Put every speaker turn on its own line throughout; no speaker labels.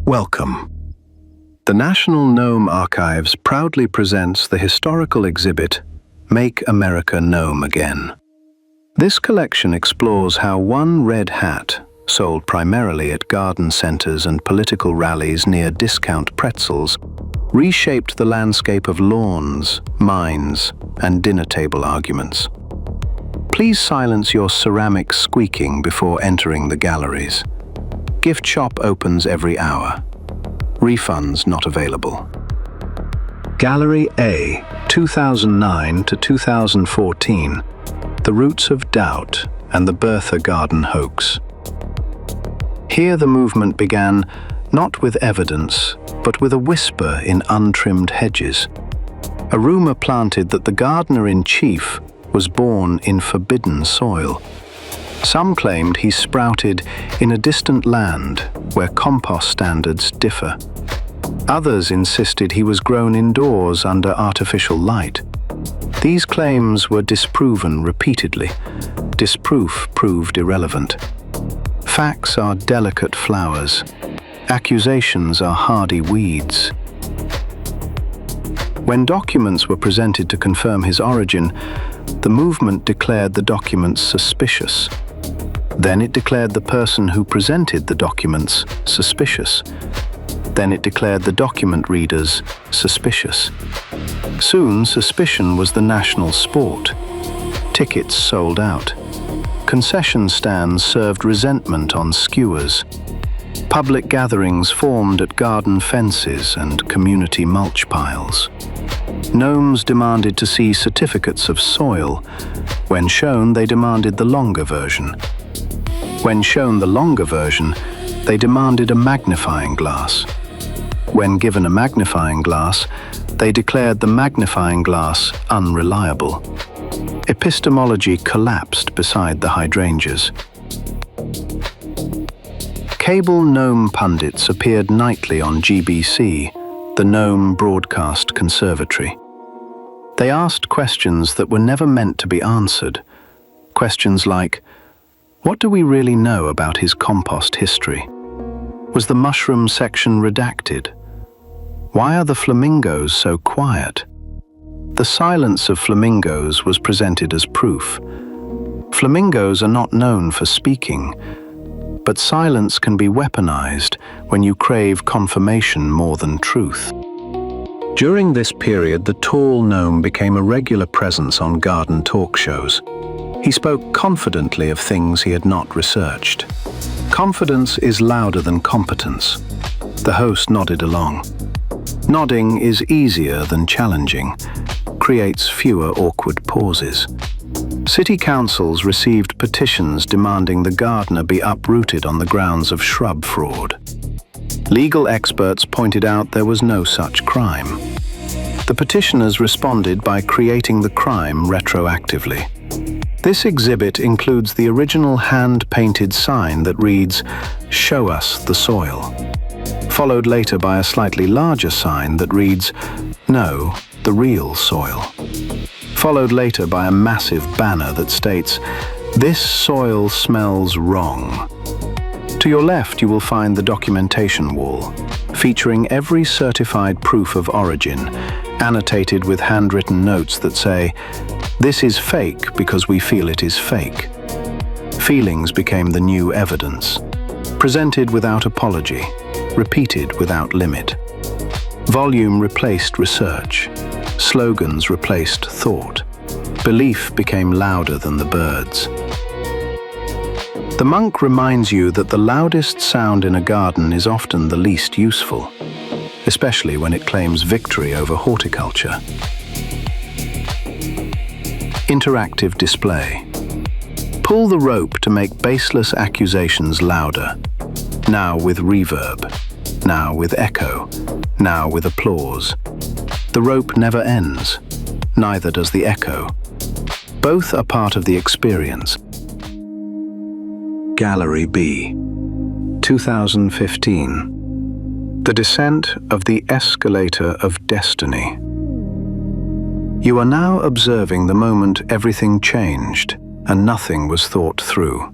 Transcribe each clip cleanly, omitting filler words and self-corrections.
Welcome. The National Gnome Archives proudly presents the historical exhibit, Make America Gnome Again. This collection explores how one red hat, sold primarily at garden centers and political rallies near discount pretzels, reshaped the landscape of lawns, mines, and dinner table arguments. Please silence your ceramic squeaking before entering the galleries. Gift shop opens every hour. Refunds not available. Gallery A, 2009 to 2014, The Roots of Doubt and the Bertha Garden Hoax. Here the movement began not with evidence, but with a whisper in untrimmed hedges. A rumor planted that the gardener-in-chief was born in forbidden soil. Some claimed he sprouted in a distant land where compost standards differ. Others insisted he was grown indoors under artificial light. These claims were disproven repeatedly. Disproof proved irrelevant. Facts are delicate flowers. Accusations are hardy weeds. When documents were presented to confirm his origin, the movement declared the documents suspicious. Then it declared the person who presented the documents suspicious. Then it declared the document readers suspicious. Soon, suspicion was the national sport. Tickets sold out. Concession stands served resentment on skewers. Public gatherings formed at garden fences and community mulch piles. Gnomes demanded to see certificates of soil. When shown, they demanded the longer version. When shown the longer version, they demanded a magnifying glass. When given a magnifying glass, they declared the magnifying glass unreliable. Epistemology collapsed beside the hydrangeas. Cable gnome pundits appeared nightly on GBC, the Gnome Broadcast Conservatory. They asked questions that were never meant to be answered. Questions like, what do we really know about his compost history? Was the mushroom section redacted? Why are the flamingos so quiet? The silence of flamingos was presented as proof. Flamingos are not known for speaking, but silence can be weaponized when you crave confirmation more than truth. During this period, the tall gnome became a regular presence on garden talk shows. He spoke confidently of things he had not researched. Confidence is louder than competence. The host nodded along. Nodding is easier than challenging, creates fewer awkward pauses. City councils received petitions demanding the gardener be uprooted on the grounds of shrub fraud. Legal experts pointed out there was no such crime. The petitioners responded by creating the crime retroactively. This exhibit includes the original hand-painted sign that reads, "Show us the soil," followed later by a slightly larger sign that reads, "No, the real soil," followed later by a massive banner that states, "This soil smells wrong." To your left, you will find the documentation wall, featuring every certified proof of origin, annotated with handwritten notes that say, "This is fake because we feel it is fake." Feelings became the new evidence, presented without apology, repeated without limit. Volume replaced research. Slogans replaced thought. Belief became louder than the birds. The monk reminds you that the loudest sound in a garden is often the least useful, especially when it claims victory over horticulture. Interactive display. Pull the rope to make baseless accusations louder. Now with reverb. Now with echo. Now with applause. The rope never ends. Neither does the echo. Both are part of the experience. Gallery B, 2015. The Descent of the Escalator of Destiny. You are now observing the moment everything changed and nothing was thought through.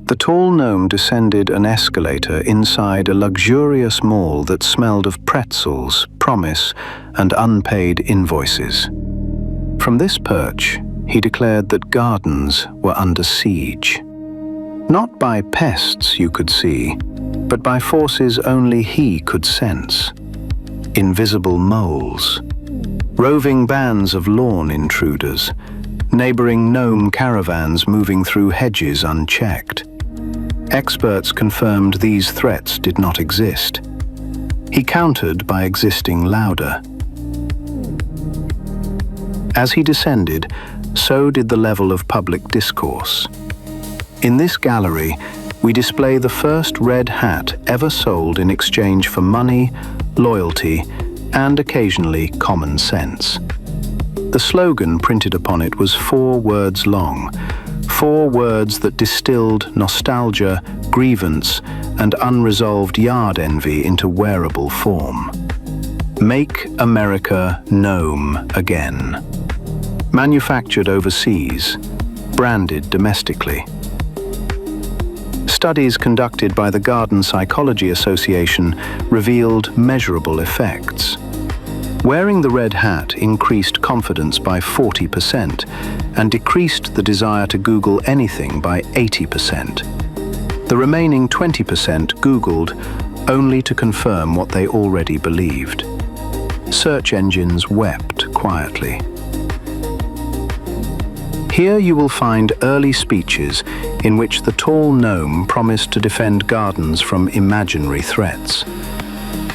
The tall gnome descended an escalator inside a luxurious mall that smelled of pretzels, promise, and unpaid invoices. From this perch, he declared that gardens were under siege. Not by pests you could see, but by forces only he could sense. Invisible moles, roving bands of lawn intruders, neighboring gnome caravans moving through hedges unchecked. Experts confirmed these threats did not exist. He countered by existing louder. As he descended, so did the level of public discourse. In this gallery, we display the first red hat ever sold in exchange for money, loyalty, and occasionally common sense. The slogan printed upon it was 4 words long, 4 words that distilled nostalgia, grievance, and unresolved yard envy into wearable form. Make America Gnome Again. Manufactured overseas, branded domestically. Studies conducted by the Garden Psychology Association revealed measurable effects. Wearing the red hat increased confidence by 40% and decreased the desire to Google anything by 80%. The remaining 20% Googled only to confirm what they already believed. Search engines wept quietly. Here you will find early speeches in which the tall gnome promised to defend gardens from imaginary threats.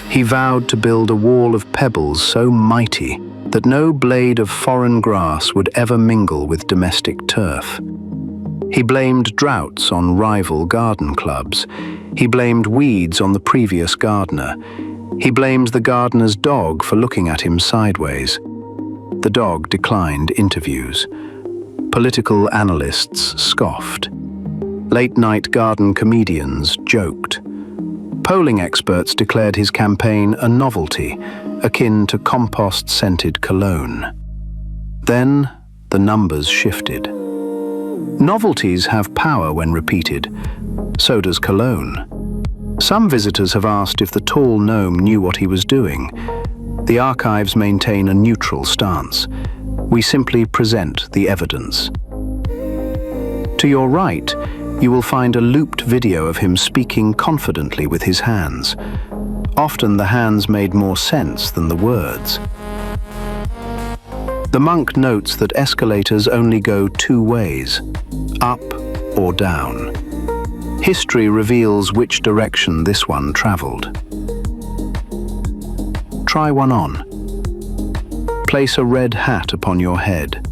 He vowed to build a wall of pebbles so mighty that no blade of foreign grass would ever mingle with domestic turf. He blamed droughts on rival garden clubs. He blamed weeds on the previous gardener. He blamed the gardener's dog for looking at him sideways. The dog declined interviews. Political analysts scoffed. Late-night garden comedians joked. Polling experts declared his campaign a novelty, akin to compost-scented cologne. Then, the numbers shifted. Novelties have power when repeated. So does cologne. Some visitors have asked if the tall gnome knew what he was doing. The archives maintain a neutral stance. We simply present the evidence. To your right, you will find a looped video of him speaking confidently with his hands. Often the hands made more sense than the words. The monk notes that escalators only go 2 ways, up or down. History reveals which direction this one traveled. Try one on. Place a red hat upon your head.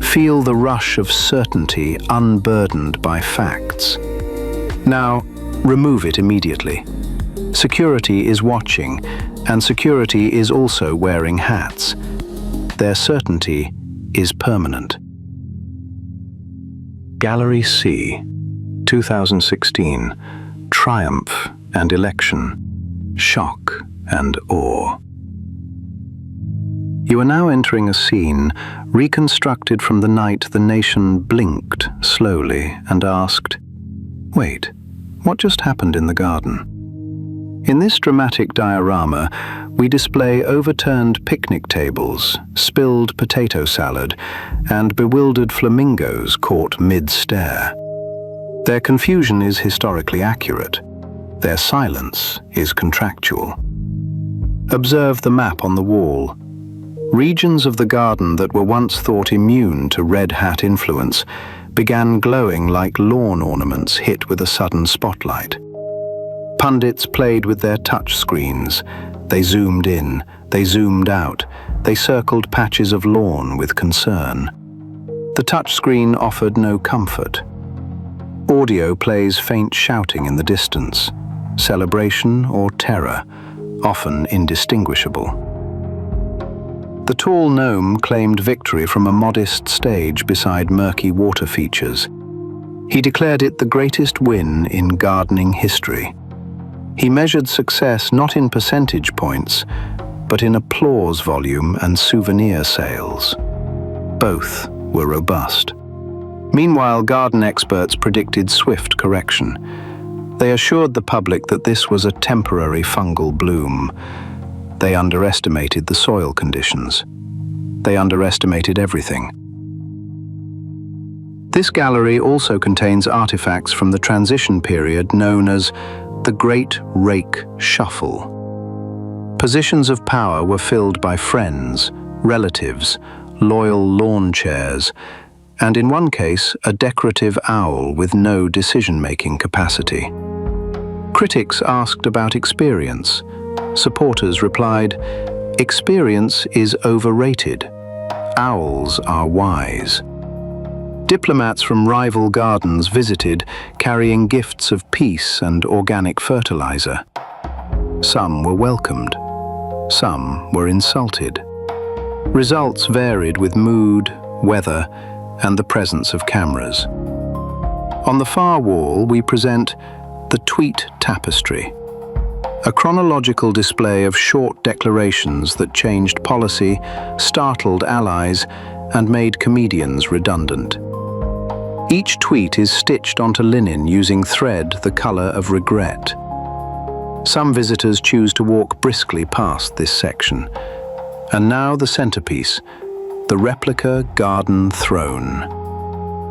Feel the rush of certainty unburdened by facts. Now, remove it immediately. Security is watching, and security is also wearing hats. Their certainty is permanent. Gallery C, 2016, Triumph and Election, Shock and Awe. You are now entering a scene reconstructed from the night the nation blinked slowly and asked, "Wait, what just happened in the garden?" In this dramatic diorama, we display overturned picnic tables, spilled potato salad, and bewildered flamingos caught mid-stare. Their confusion is historically accurate. Their silence is contractual. Observe the map on the wall. Regions of the garden that were once thought immune to red hat influence began glowing like lawn ornaments hit with a sudden spotlight. Pundits played with their touch screens. They zoomed in, they zoomed out, they circled patches of lawn with concern. The touchscreen offered no comfort. Audio plays faint shouting in the distance, celebration or terror, often indistinguishable. The tall gnome claimed victory from a modest stage beside murky water features. He declared it the greatest win in gardening history. He measured success not in percentage points, but in applause volume and souvenir sales. Both were robust. Meanwhile, garden experts predicted swift correction. They assured the public that this was a temporary fungal bloom. They underestimated the soil conditions. They underestimated everything. This gallery also contains artifacts from the transition period known as the Great Rake Shuffle. Positions of power were filled by friends, relatives, loyal lawn chairs, and in one case, a decorative owl with no decision-making capacity. Critics asked about experience. Supporters replied, "Experience is overrated. Owls are wise." Diplomats from rival gardens visited, carrying gifts of peace and organic fertilizer. Some were welcomed. Some were insulted. Results varied with mood, weather, and the presence of cameras. On the far wall, we present the Tweet Tapestry, a chronological display of short declarations that changed policy, startled allies, and made comedians redundant. Each tweet is stitched onto linen using thread the color of regret. Some visitors choose to walk briskly past this section. And now the centerpiece, the replica garden throne.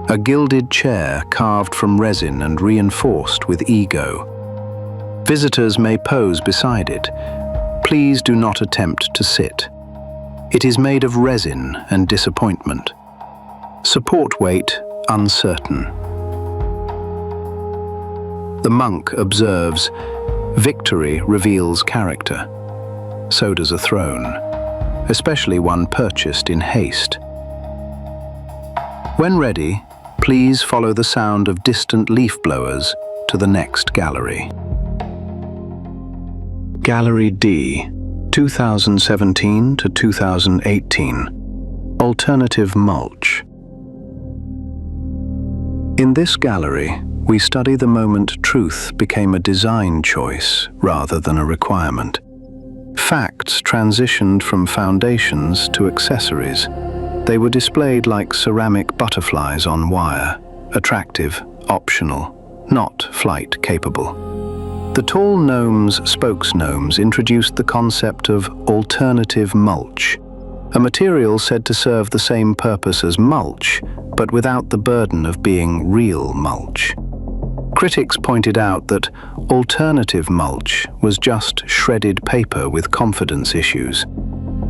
A gilded chair carved from resin and reinforced with ego. Visitors may pose beside it. Please do not attempt to sit. It is made of resin and disappointment. Support weight uncertain. The monk observes, victory reveals character. So does a throne, especially one purchased in haste. When ready, please follow the sound of distant leaf blowers to the next gallery. Gallery D, 2017 to 2018. Alternative mulch. In this gallery, we study the moment truth became a design choice rather than a requirement. Facts transitioned from foundations to accessories. They were displayed like ceramic butterflies on wire, attractive, optional, not flight capable. The tall gnomes, spokes-gnomes, introduced the concept of alternative mulch, a material said to serve the same purpose as mulch, but without the burden of being real mulch. Critics pointed out that alternative mulch was just shredded paper with confidence issues.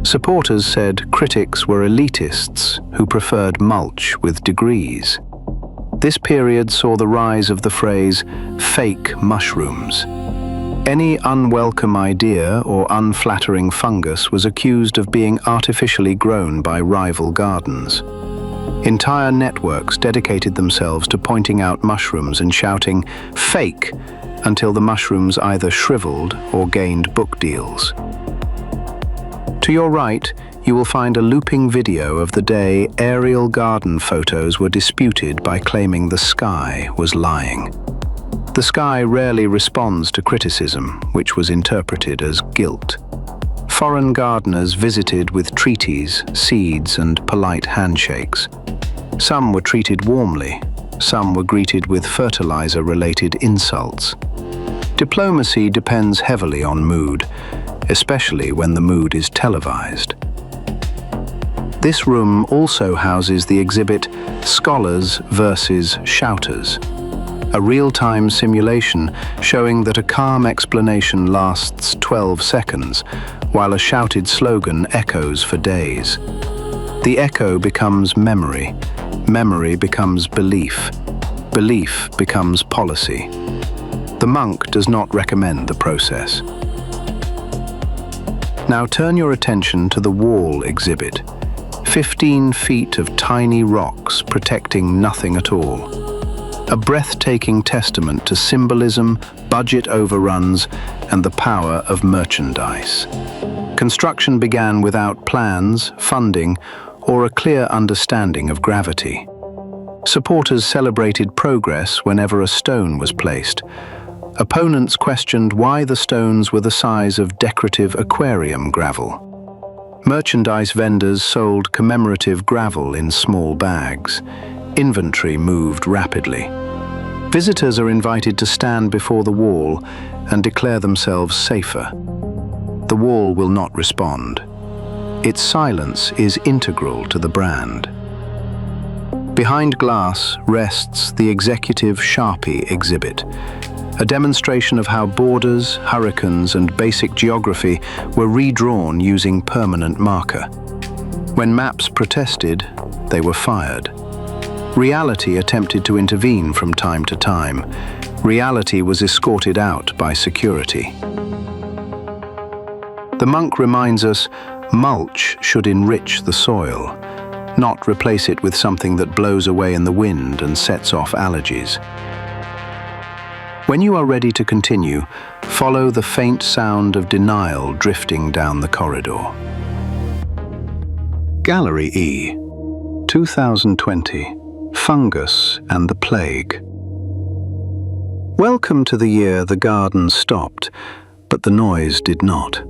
Supporters said critics were elitists who preferred mulch with degrees. This period saw the rise of the phrase fake mushrooms. Any unwelcome idea or unflattering fungus was accused of being artificially grown by rival gardens. Entire networks dedicated themselves to pointing out mushrooms and shouting, "Fake!" until the mushrooms either shriveled or gained book deals. To your right, you will find a looping video of the day aerial garden photos were disputed by claiming the sky was lying. The sky rarely responds to criticism, which was interpreted as guilt. Foreign gardeners visited with treaties, seeds, and polite handshakes. Some were treated warmly, some were greeted with fertilizer-related insults. Diplomacy depends heavily on mood, especially when the mood is televised. This room also houses the exhibit Scholars versus Shouters, a real-time simulation showing that a calm explanation lasts 12 seconds, while a shouted slogan echoes for days. The echo becomes memory. Memory becomes belief. Belief becomes policy. The monk does not recommend the process. Now turn your attention to the wall exhibit. 15 feet of tiny rocks protecting nothing at all. A breathtaking testament to symbolism, budget overruns, and the power of merchandise. Construction began without plans, funding, or a clear understanding of gravity. Supporters celebrated progress whenever a stone was placed. Opponents questioned why the stones were the size of decorative aquarium gravel. Merchandise vendors sold commemorative gravel in small bags. Inventory moved rapidly. Visitors are invited to stand before the wall and declare themselves safer. The wall will not respond. Its silence is integral to the brand. Behind glass rests the executive Sharpie exhibit, a demonstration of how borders, hurricanes, and basic geography were redrawn using permanent marker. When maps protested, they were fired. Reality attempted to intervene from time to time. Reality was escorted out by security. The monk reminds us, mulch should enrich the soil, not replace it with something that blows away in the wind and sets off allergies. When you are ready to continue, follow the faint sound of denial drifting down the corridor. Gallery E, 2020, Fungus and the Plague. Welcome to the year the garden stopped, but the noise did not.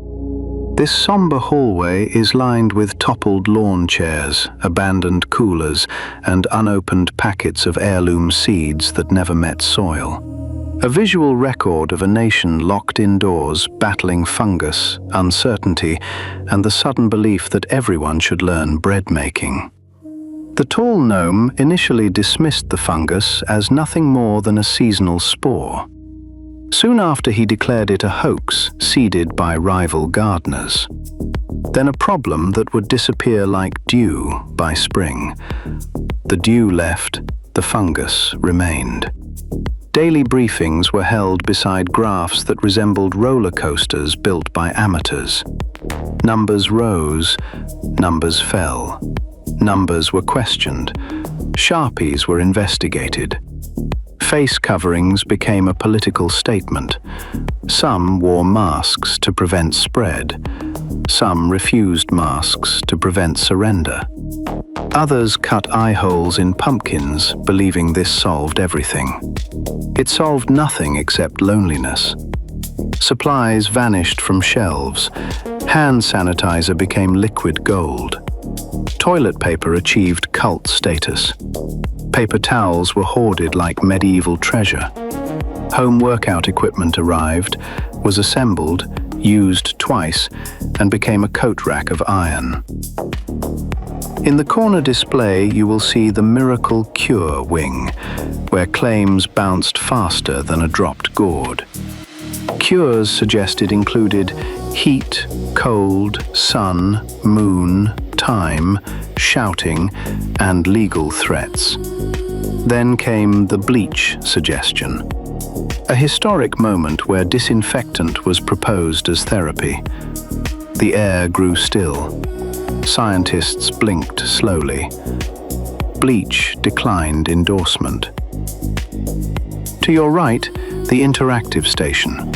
This somber hallway is lined with toppled lawn chairs, abandoned coolers, and unopened packets of heirloom seeds that never met soil. A visual record of a nation locked indoors, battling fungus, uncertainty, and the sudden belief that everyone should learn bread making. The tall gnome initially dismissed the fungus as nothing more than a seasonal spore. Soon after, he declared it a hoax seeded by rival gardeners. Then a problem that would disappear like dew by spring. The dew left, the fungus remained. Daily briefings were held beside graphs that resembled roller coasters built by amateurs. Numbers rose, numbers fell. Numbers were questioned. Sharpies were investigated. Face coverings became a political statement. Some wore masks to prevent spread. Some refused masks to prevent surrender. Others cut eye holes in pumpkins, believing this solved everything. It solved nothing except loneliness. Supplies vanished from shelves. Hand sanitizer became liquid gold. Toilet paper achieved cult status. Paper towels were hoarded like medieval treasure. Home workout equipment arrived, was assembled, used twice, and became a coat rack of iron. In the corner display, you will see the Miracle Cure wing, where claims bounced faster than a dropped gourd. Cures suggested included heat, cold, sun, moon, time, shouting, and legal threats. Then came the bleach suggestion, a historic moment where disinfectant was proposed as therapy. The air grew still. Scientists blinked slowly. Bleach declined endorsement. To your right, the interactive station.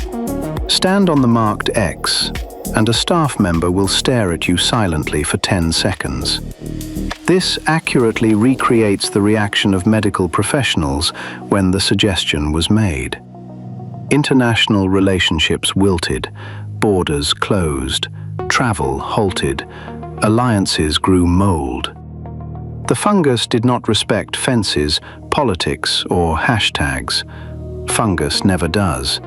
Stand on the marked X, and a staff member will stare at you silently for 10 seconds. This accurately recreates the reaction of medical professionals when the suggestion was made. International relationships wilted, borders closed, travel halted, alliances grew mold. The fungus did not respect fences, politics, or hashtags. Fungus never does.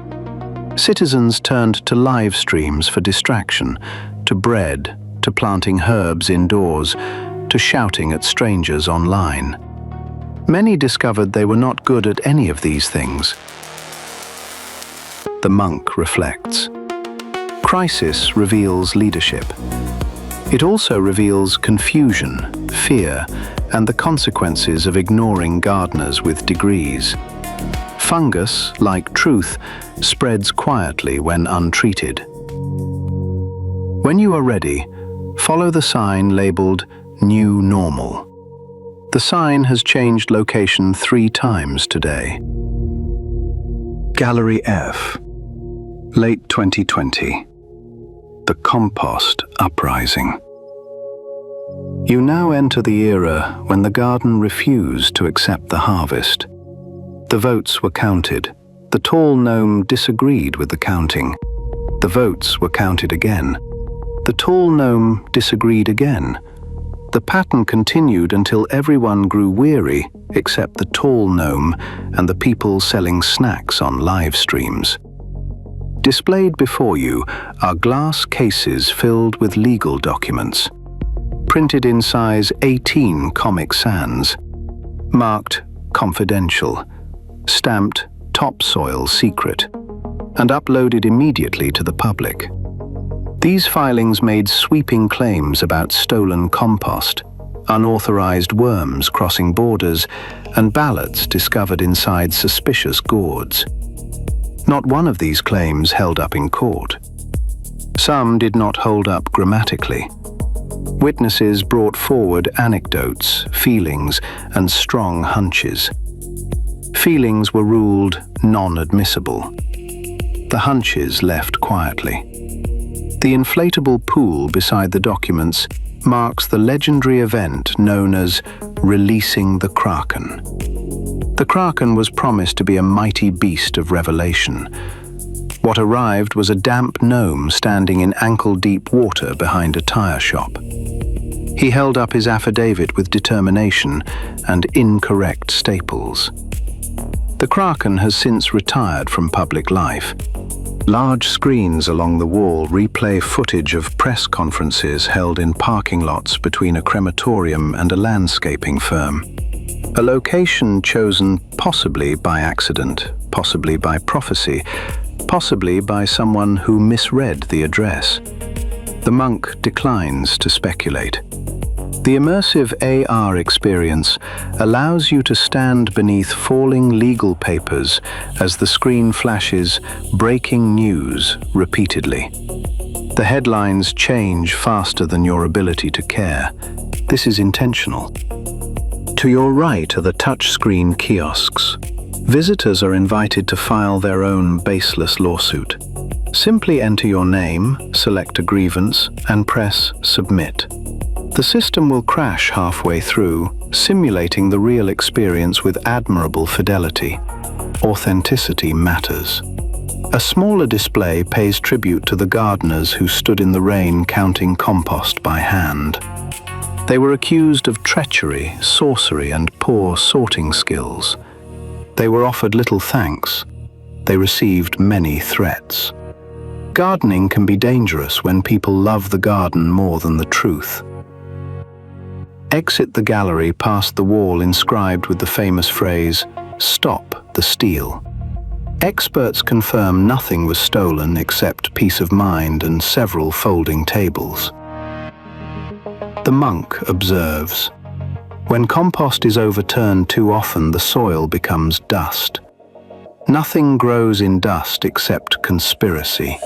Citizens turned to live streams for distraction, to bread, to planting herbs indoors, to shouting at strangers online. Many discovered they were not good at any of these things. The monk reflects. Crisis reveals leadership. It also reveals confusion, fear, and the consequences of ignoring gardeners with degrees. Fungus, like truth, spreads quietly when untreated. When you are ready, follow the sign labeled New Normal. The sign has changed location 3 times today. Gallery F, late 2020. The Compost Uprising. You now enter the era when the garden refused to accept the harvest. The votes were counted. The tall gnome disagreed with the counting. The votes were counted again. The tall gnome disagreed again. The pattern continued until everyone grew weary except the tall gnome and the people selling snacks on live streams. Displayed before you are glass cases filled with legal documents, printed in size 18 Comic Sans, marked confidential, stamped topsoil secret, and uploaded immediately to the public. These filings made sweeping claims about stolen compost, unauthorized worms crossing borders, and ballots discovered inside suspicious gourds. Not one of these claims held up in court. Some did not hold up grammatically. Witnesses brought forward anecdotes, feelings, and strong hunches. Feelings were ruled non-admissible. The hunches left quietly. The inflatable pool beside the documents marks the legendary event known as releasing the Kraken. The Kraken was promised to be a mighty beast of revelation. What arrived was a damp gnome standing in ankle-deep water behind a tire shop. He held up his affidavit with determination and incorrect staples. The Kraken has since retired from public life. Large screens along the wall replay footage of press conferences held in parking lots between a crematorium and a landscaping firm. A location chosen possibly by accident, possibly by prophecy, possibly by someone who misread the address. The monk declines to speculate. The immersive AR experience allows you to stand beneath falling legal papers as the screen flashes breaking news repeatedly. The headlines change faster than your ability to care. This is intentional. To your right are the touchscreen kiosks. Visitors are invited to file their own baseless lawsuit. Simply enter your name, select a grievance, and press Submit. The system will crash halfway through, simulating the real experience with admirable fidelity. Authenticity matters. A smaller display pays tribute to the gardeners who stood in the rain counting compost by hand. They were accused of treachery, sorcery, and poor sorting skills. They were offered little thanks. They received many threats. Gardening can be dangerous when people love the garden more than the truth. Exit the gallery past the wall inscribed with the famous phrase, "Stop the steal." Experts confirm nothing was stolen except peace of mind and several folding tables. The monk observes, when compost is overturned too often, the soil becomes dust. Nothing grows in dust except conspiracy.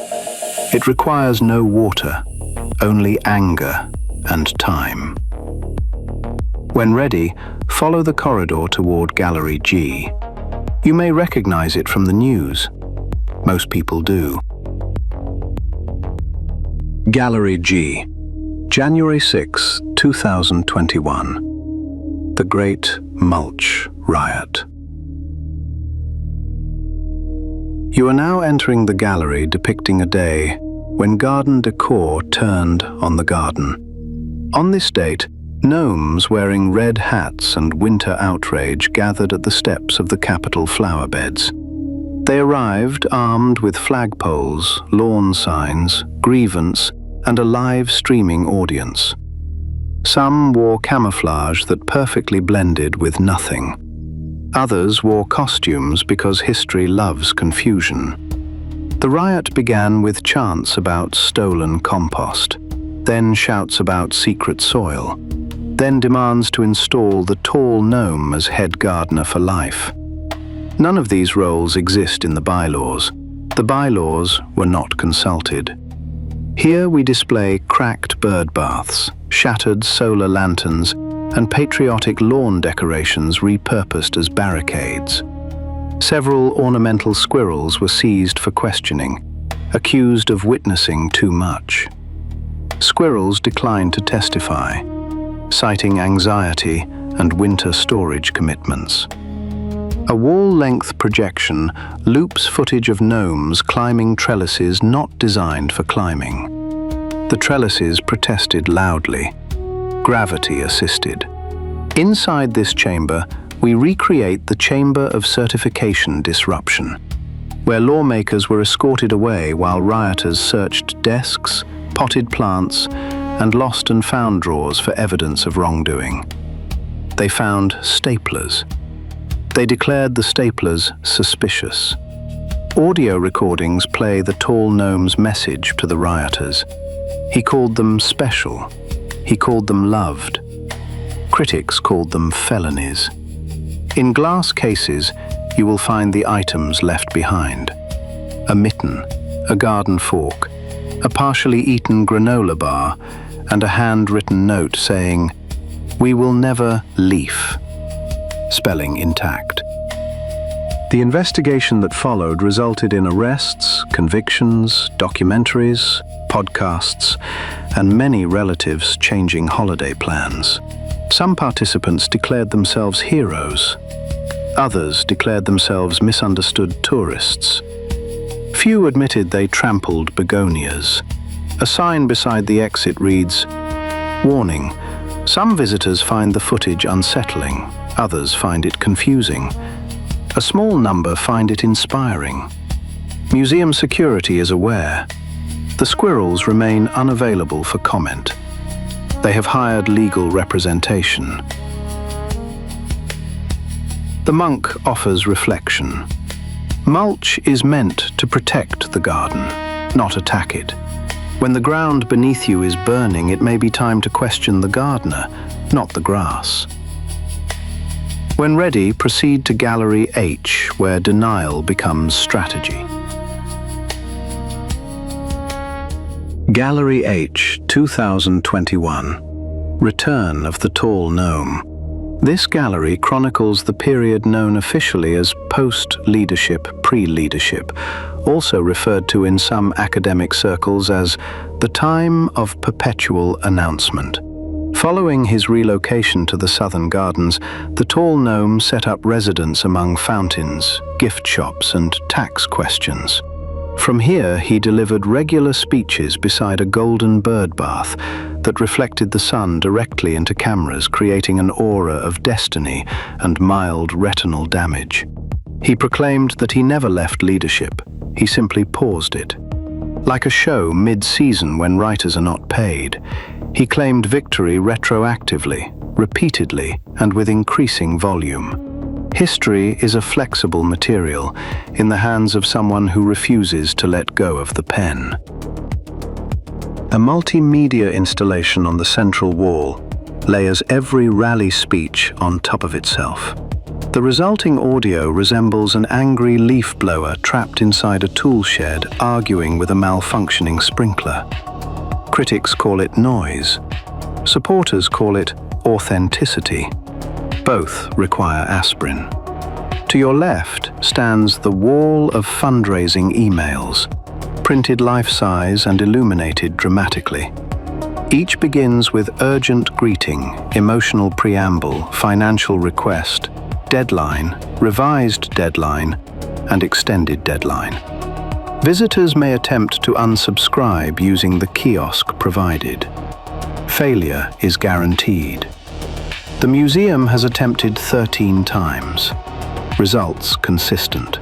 It requires no water, only anger and time. When ready, follow the corridor toward Gallery G. You may recognize it from the news. Most people do. Gallery G, January 6, 2021. The Great Mulch Riot. You are now entering the gallery depicting a day when garden decor turned on the garden. On this date, gnomes wearing red hats and winter outrage gathered at the steps of the Capitol flower beds. They arrived armed with flagpoles, lawn signs, grievance, and a live streaming audience. Some wore camouflage that perfectly blended with nothing. Others wore costumes because history loves confusion. The riot began with chants about stolen compost, then shouts about secret soil, then demands to install the tall gnome as head gardener for life. None of these roles exist in the bylaws. The bylaws were not consulted. Here we display cracked bird baths, shattered solar lanterns, and patriotic lawn decorations repurposed as barricades. Several ornamental squirrels were seized for questioning, accused of witnessing too much. Squirrels declined to testify, citing anxiety and winter storage commitments. A wall-length projection loops footage of gnomes climbing trellises not designed for climbing. The trellises protested loudly. gravity assisted. Inside this chamber, we recreate the chamber of certification disruption, where lawmakers were escorted away while rioters searched desks, potted plants, and lost and found drawers for evidence of wrongdoing. They found staplers. They declared the staplers suspicious. Audio recordings play the tall gnome's message to the rioters. He called them special. He called them loved. Critics called them felonies. In glass cases, you will find the items left behind: a mitten, a garden fork, a partially eaten granola bar, and a handwritten note saying, "We will never leaf," spelling intact. The investigation that followed resulted in arrests, convictions, documentaries, podcasts, and many relatives changing holiday plans. Some participants declared themselves heroes. Others declared themselves misunderstood tourists. Few admitted they trampled begonias. A sign beside the exit reads, "Warning, some visitors find the footage unsettling, others find it confusing. A small number find it inspiring. Museum security is aware. The squirrels remain unavailable for comment. They have hired legal representation." The monk offers reflection. Mulch is meant to protect the garden, not attack it. When the ground beneath you is burning, it may be time to question the gardener, not the grass. When ready, proceed to Gallery H, where denial becomes strategy. Gallery H, 2021. Return of the Tall Gnome. This gallery chronicles the period known officially as post-leadership, pre-leadership, also referred to in some academic circles as the time of perpetual announcement. Following his relocation to the southern gardens, the tall gnome set up residence among fountains, gift shops, and tax questions. From here, he delivered regular speeches beside a golden bird bath that reflected the sun directly into cameras, creating an aura of destiny and mild retinal damage. He proclaimed that he never left leadership, he simply paused it. Like a show mid-season when writers are not paid, he claimed victory retroactively, repeatedly, and with increasing volume. History is a flexible material in the hands of someone who refuses to let go of the pen. A multimedia installation on the central wall layers every rally speech on top of itself. The resulting audio resembles an angry leaf blower trapped inside a tool shed arguing with a malfunctioning sprinkler. Critics call it noise. Supporters call it authenticity. Both require aspirin. To your left stands the wall of fundraising emails, printed life-size and illuminated dramatically. Each begins with urgent greeting, emotional preamble, financial request, deadline, revised deadline, and extended deadline. Visitors may attempt to unsubscribe using the kiosk provided. Failure is guaranteed. The museum has attempted 13 times. Results consistent.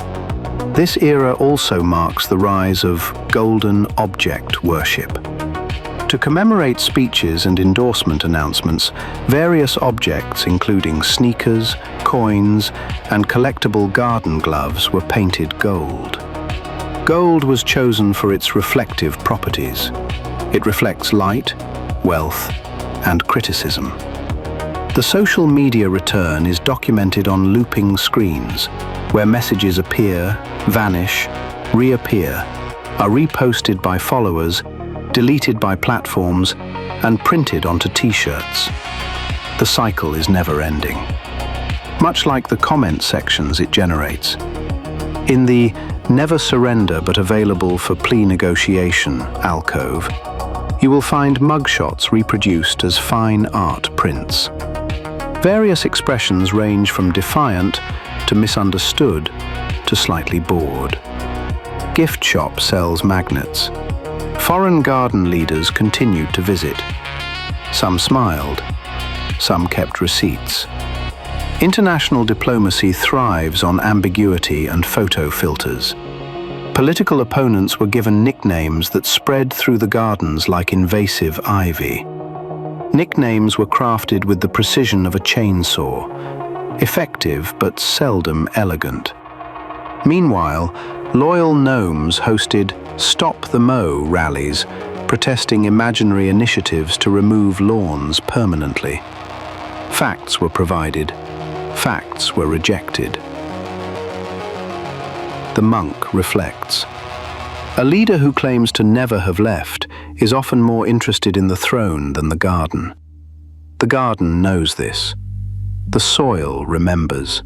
This era also marks the rise of golden object worship. To commemorate speeches and endorsement announcements, various objects including sneakers, coins, and collectible garden gloves were painted gold. Gold was chosen for its reflective properties. It reflects light, wealth, and criticism. The social media return is documented on looping screens, where messages appear, vanish, reappear, are reposted by followers, deleted by platforms, and printed onto t-shirts. The cycle is never-ending. Much like the comment sections it generates. In the "Never Surrender but Available for Plea Negotiation" alcove, you will find mugshots reproduced as fine art prints. Various expressions range from defiant to misunderstood to slightly bored. Gift shop sells magnets. Foreign garden leaders continued to visit. Some smiled. Some kept receipts. International diplomacy thrives on ambiguity and photo filters. Political opponents were given nicknames that spread through the gardens like invasive ivy. Nicknames were crafted with the precision of a chainsaw, effective but seldom elegant. Meanwhile, loyal gnomes hosted Stop the Mow rallies, protesting imaginary initiatives to remove lawns permanently. Facts were provided, facts were rejected. The monk reflects. A leader who claims to never have left is often more interested in the throne than the garden. The garden knows this. The soil remembers.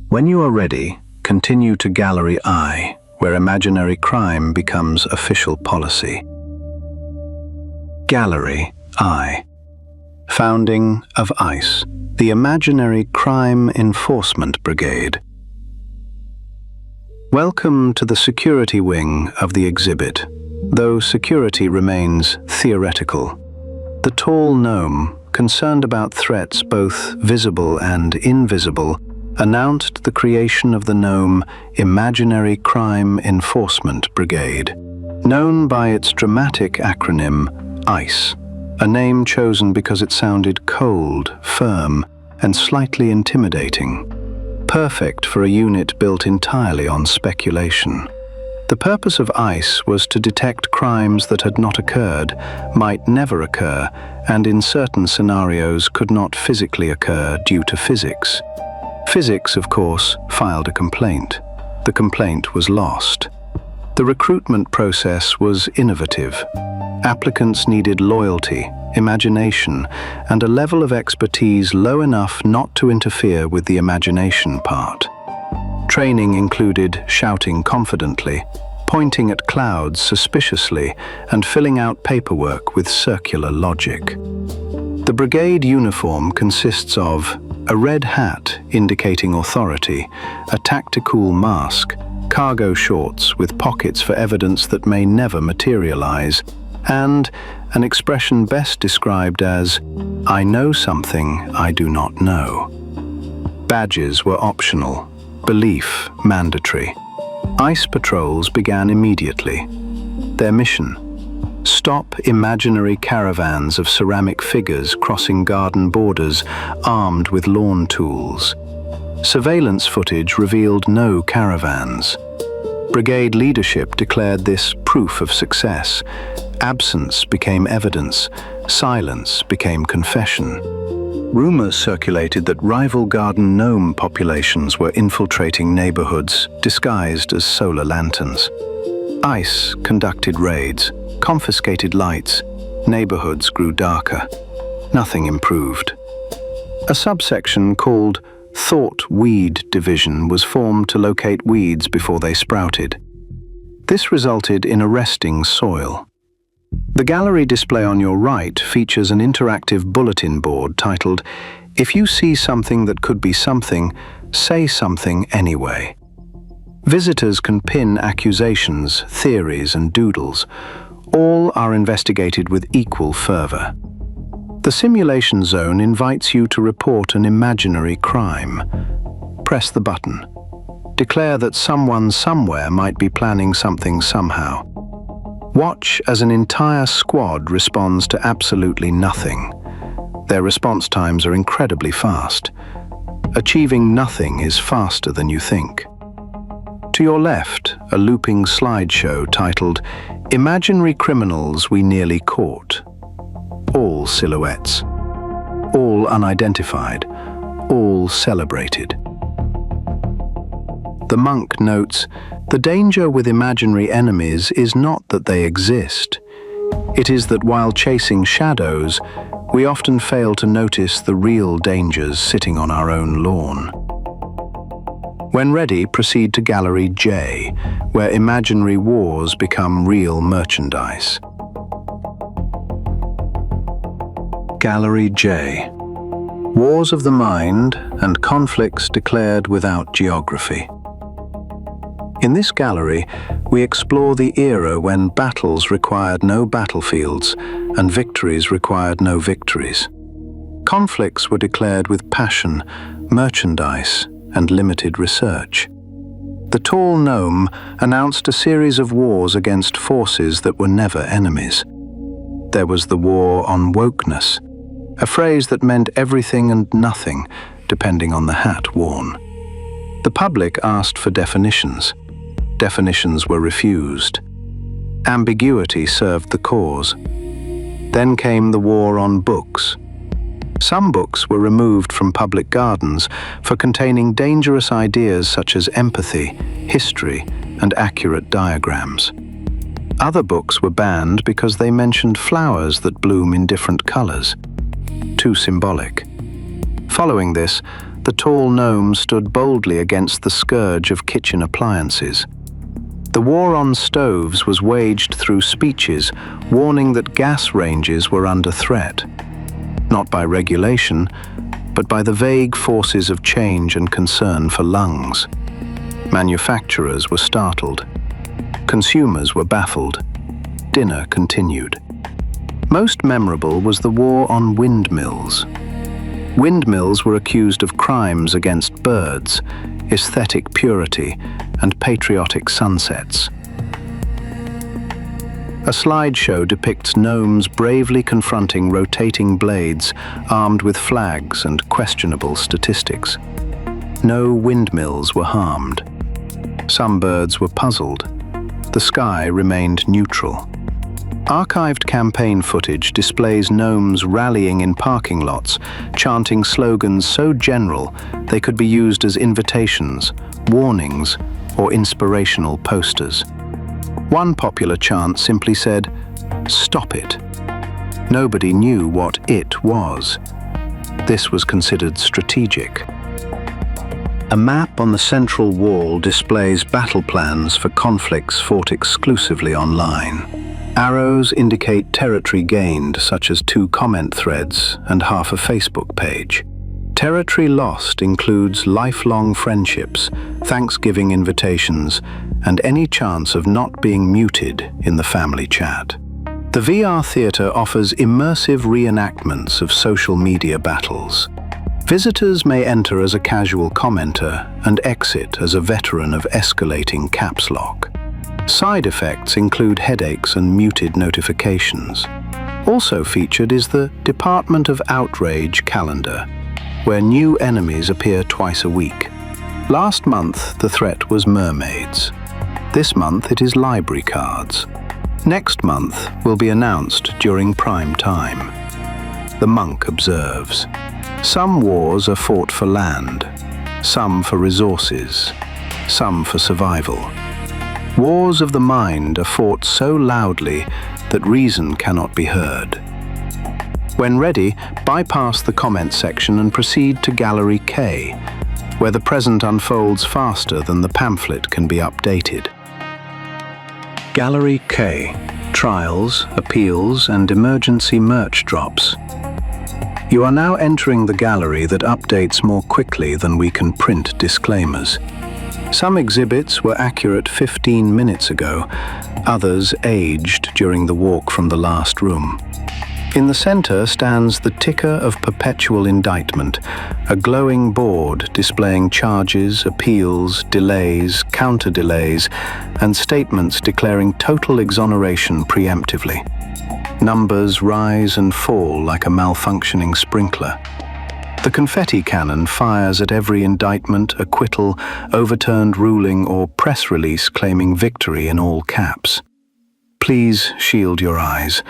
When you are ready, continue to Gallery I, where imaginary crime becomes official policy. Gallery I. Founding of ICE, the Imaginary Crime Enforcement Brigade. Welcome to the security wing of the exhibit, though security remains theoretical. The tall gnome, concerned about threats both visible and invisible, announced the creation of the gnome Imaginary Crime Enforcement Brigade, known by its dramatic acronym ICE, a name chosen because it sounded cold, firm, and slightly intimidating. Perfect for a unit built entirely on speculation. The purpose of ICE was to detect crimes that had not occurred, might never occur, and in certain scenarios could not physically occur due to physics. Physics, of course, filed a complaint. The complaint was lost. The recruitment process was innovative. Applicants needed loyalty, imagination, and a level of expertise low enough not to interfere with the imagination part. Training included shouting confidently, pointing at clouds suspiciously, and filling out paperwork with circular logic. The brigade uniform consists of a red hat indicating authority, a tactical mask, cargo shorts with pockets for evidence that may never materialize, and an expression best described as, "I know something I do not know." Badges were optional, belief mandatory. ICE patrols began immediately. Their mission: stop imaginary caravans of ceramic figures crossing garden borders armed with lawn tools. Surveillance footage revealed no caravans. Brigade leadership declared this proof of success. Absence became evidence. Silence became confession. Rumors circulated that rival garden gnome populations were infiltrating neighborhoods disguised as solar lanterns. ICE conducted raids, confiscated lights. Neighborhoods grew darker. Nothing improved. A subsection called Thought Weed Division was formed to locate weeds before they sprouted. This resulted in arresting soil. The gallery display on your right features an interactive bulletin board titled, "If you see something that could be something, say something anyway." Visitors can pin accusations, theories, and doodles. All are investigated with equal fervor. The simulation zone invites you to report an imaginary crime. Press the button. Declare that someone somewhere might be planning something somehow. Watch as an entire squad responds to absolutely nothing. Their response times are incredibly fast. Achieving nothing is faster than you think. To your left, a looping slideshow titled, "Imaginary Criminals We Nearly Caught." All silhouettes. All unidentified. All celebrated. The monk notes, "The danger with imaginary enemies is not that they exist. It is that while chasing shadows, we often fail to notice the real dangers sitting on our own lawn." When ready, proceed to Gallery J, where imaginary wars become real merchandise. Gallery J. Wars of the mind and conflicts declared without geography. In this gallery, we explore the era when battles required no battlefields and victories required no victories. Conflicts were declared with passion, merchandise, and limited research. The tall gnome announced a series of wars against forces that were never enemies. There was the war on wokeness, a phrase that meant everything and nothing, depending on the hat worn. The public asked for definitions. Definitions were refused. Ambiguity served the cause. Then came the war on books. Some books were removed from public gardens for containing dangerous ideas such as empathy, history, and accurate diagrams. Other books were banned because they mentioned flowers that bloom in different colors. Too symbolic. Following this, the tall gnome stood boldly against the scourge of kitchen appliances. The war on stoves was waged through speeches warning that gas ranges were under threat. Not by regulation, but by the vague forces of change and concern for lungs. Manufacturers were startled. Consumers were baffled. Dinner continued. Most memorable was the war on windmills. Windmills were accused of crimes against birds, aesthetic purity, and patriotic sunsets. A slideshow depicts gnomes bravely confronting rotating blades armed with flags and questionable statistics. No windmills were harmed. Some birds were puzzled. The sky remained neutral. Archived campaign footage displays gnomes rallying in parking lots, chanting slogans so general they could be used as invitations, warnings, or inspirational posters. One popular chant simply said, "Stop it." Nobody knew what it was. This was considered strategic. A map on the central wall displays battle plans for conflicts fought exclusively online. Arrows indicate territory gained, such as 2 comment threads and half a Facebook page. Territory lost includes lifelong friendships, Thanksgiving invitations, and any chance of not being muted in the family chat. The VR theater offers immersive reenactments of social media battles. Visitors may enter as a casual commenter and exit as a veteran of escalating caps lock. Side effects include headaches and muted notifications. Also featured is the Department of Outrage calendar, where new enemies appear twice a week. Last month, the threat was mermaids. This month, it is library cards. Next month will be announced during prime time. The monk observes. Some wars are fought for land, some for resources, some for survival. Wars of the mind are fought so loudly that reason cannot be heard. When ready, bypass the comment section and proceed to Gallery K, where the present unfolds faster than the pamphlet can be updated. Gallery K, Trials, Appeals, and Emergency Merch Drops. You are now entering the gallery that updates more quickly than we can print disclaimers. Some exhibits were accurate 15 minutes ago, others aged during the walk from the last room. In the center stands the ticker of perpetual indictment, a glowing board displaying charges, appeals, delays, counter-delays, and statements declaring total exoneration preemptively. Numbers rise and fall like a malfunctioning sprinkler. The confetti cannon fires at every indictment, acquittal, overturned ruling, or press release claiming victory in all caps. Please shield your eyes.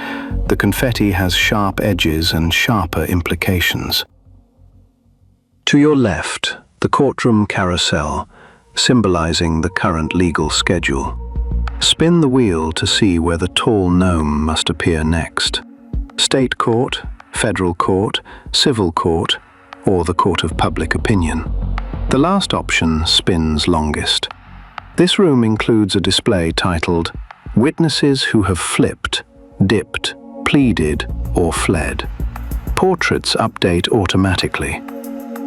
The confetti has sharp edges and sharper implications. To your left, the courtroom carousel, symbolizing the current legal schedule. Spin the wheel to see where the tall gnome must appear next. State court, federal court, civil court, or the court of public opinion. The last option spins longest. This room includes a display titled Witnesses Who Have Flipped, Dipped, Pleaded, or Fled. Portraits update automatically.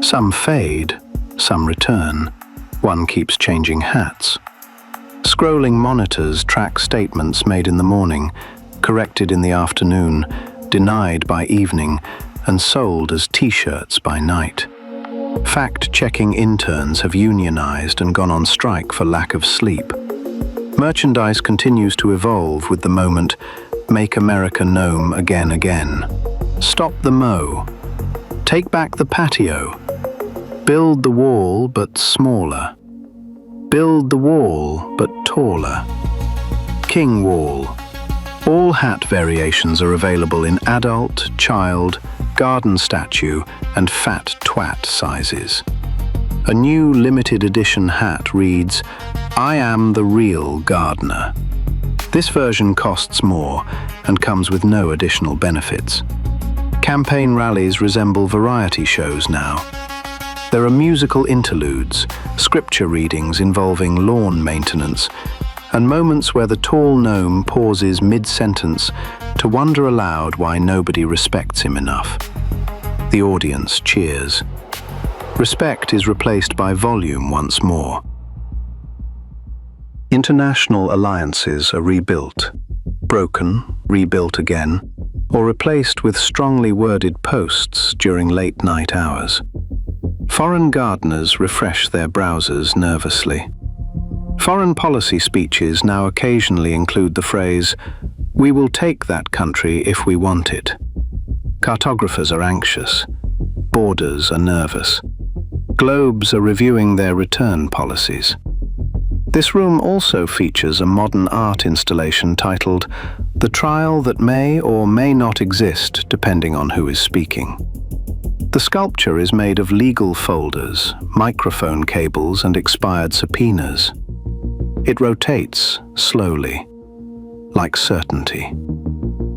Some fade, some return. One keeps changing hats. Scrolling monitors track statements made in the morning, corrected in the afternoon, denied by evening, and sold as t-shirts by night. Fact-checking interns have unionized and gone on strike for lack of sleep. Merchandise continues to evolve with the moment, "Make America Gnome Again Again." Stop the mow. Take back the patio. Build the wall, but smaller. Build the wall, but taller. King Wall. All hat variations are available in adult, child, garden statue, and fat twat sizes. A new limited edition hat reads, "I am the real gardener." This version costs more and comes with no additional benefits. Campaign rallies resemble variety shows now. There are musical interludes, scripture readings involving lawn maintenance, and moments where the tall gnome pauses mid-sentence to wonder aloud why nobody respects him enough. The audience cheers. Respect is replaced by volume once more. International alliances are rebuilt, broken, rebuilt again, or replaced with strongly worded posts during late-night hours. Foreign gardeners refresh their browsers nervously. Foreign policy speeches now occasionally include the phrase, "We will take that country if we want it." Cartographers are anxious. Borders are nervous. Globes are reviewing their return policies. This room also features a modern art installation titled "The Trial That May or May Not Exist Depending on Who is Speaking." The sculpture is made of legal folders, microphone cables, and expired subpoenas. It rotates slowly, like certainty.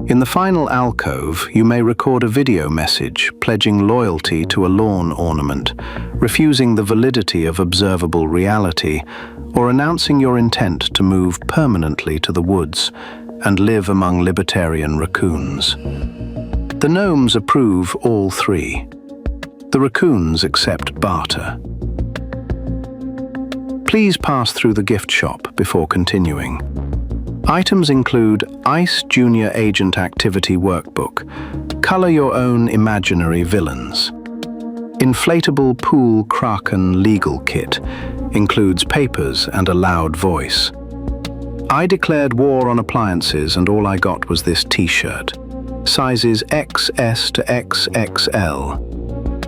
In the final alcove, you may record a video message pledging loyalty to a lawn ornament, refusing the validity of observable reality, or announcing your intent to move permanently to the woods and live among libertarian raccoons. The gnomes approve all three. The raccoons accept barter. Please pass through the gift shop before continuing. Items include ICE Junior Agent Activity Workbook. Color your own imaginary villains. Inflatable Pool Kraken Legal Kit. Includes papers and a loud voice. I declared war on appliances and all I got was this t-shirt. Sizes XS to XXL.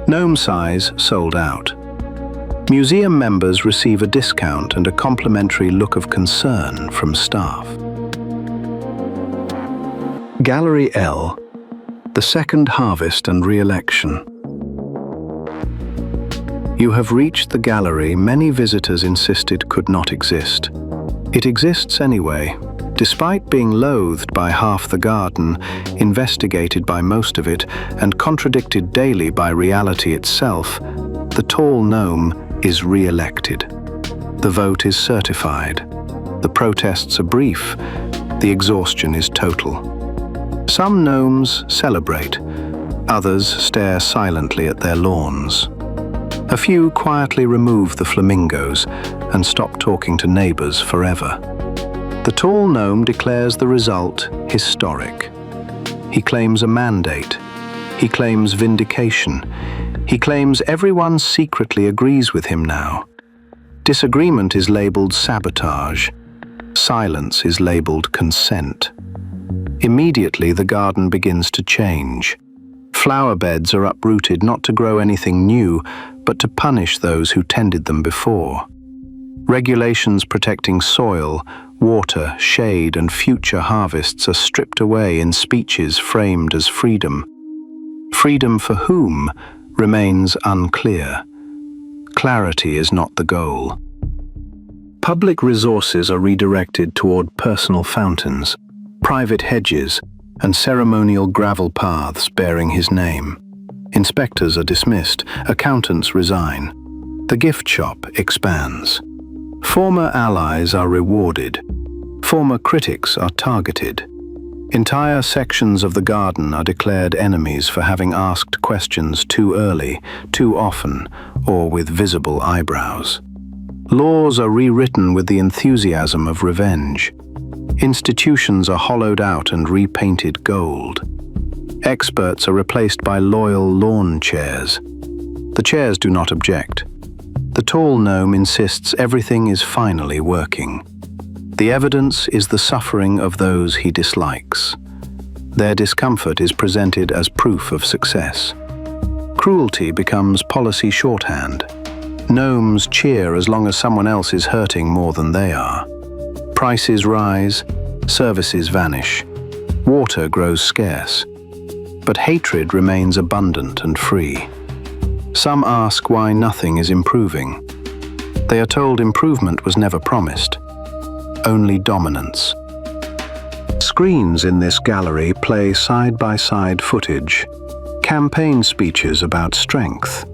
Gnome size sold out. Museum members receive a discount and a complimentary look of concern from staff. Gallery L, the second harvest and re-election. You have reached the gallery many visitors insisted could not exist. It exists anyway, despite being loathed by half the garden, investigated by most of it, and contradicted daily by reality itself. The tall gnome is re-elected. The vote is certified. The protests are brief. The exhaustion is total. Some gnomes celebrate. Others stare silently at their lawns. A few quietly remove the flamingos and stop talking to neighbors forever. The tall gnome declares the result historic. He claims a mandate. He claims vindication. He claims everyone secretly agrees with him now. Disagreement is labeled sabotage. Silence is labeled consent. Immediately, the garden begins to change. Flower beds are uprooted not to grow anything new, but to punish those who tended them before. Regulations protecting soil, water, shade, and future harvests are stripped away in speeches framed as freedom. Freedom for whom remains unclear. Clarity is not the goal. Public resources are redirected toward personal fountains, private hedges, and ceremonial gravel paths bearing his name. Inspectors are dismissed, accountants resign. The gift shop expands. Former allies are rewarded. Former critics are targeted. Entire sections of the garden are declared enemies for having asked questions too early, too often, or with visible eyebrows. Laws are rewritten with the enthusiasm of revenge. Institutions are hollowed out and repainted gold. Experts are replaced by loyal lawn chairs. The chairs do not object. The tall gnome insists everything is finally working. The evidence is the suffering of those he dislikes. Their discomfort is presented as proof of success. Cruelty becomes policy shorthand. Gnomes cheer as long as someone else is hurting more than they are. Prices rise, services vanish. Water grows scarce. But hatred remains abundant and free. Some ask why nothing is improving. They are told improvement was never promised, only dominance. Screens in this gallery play side-by-side footage, campaign speeches about strength,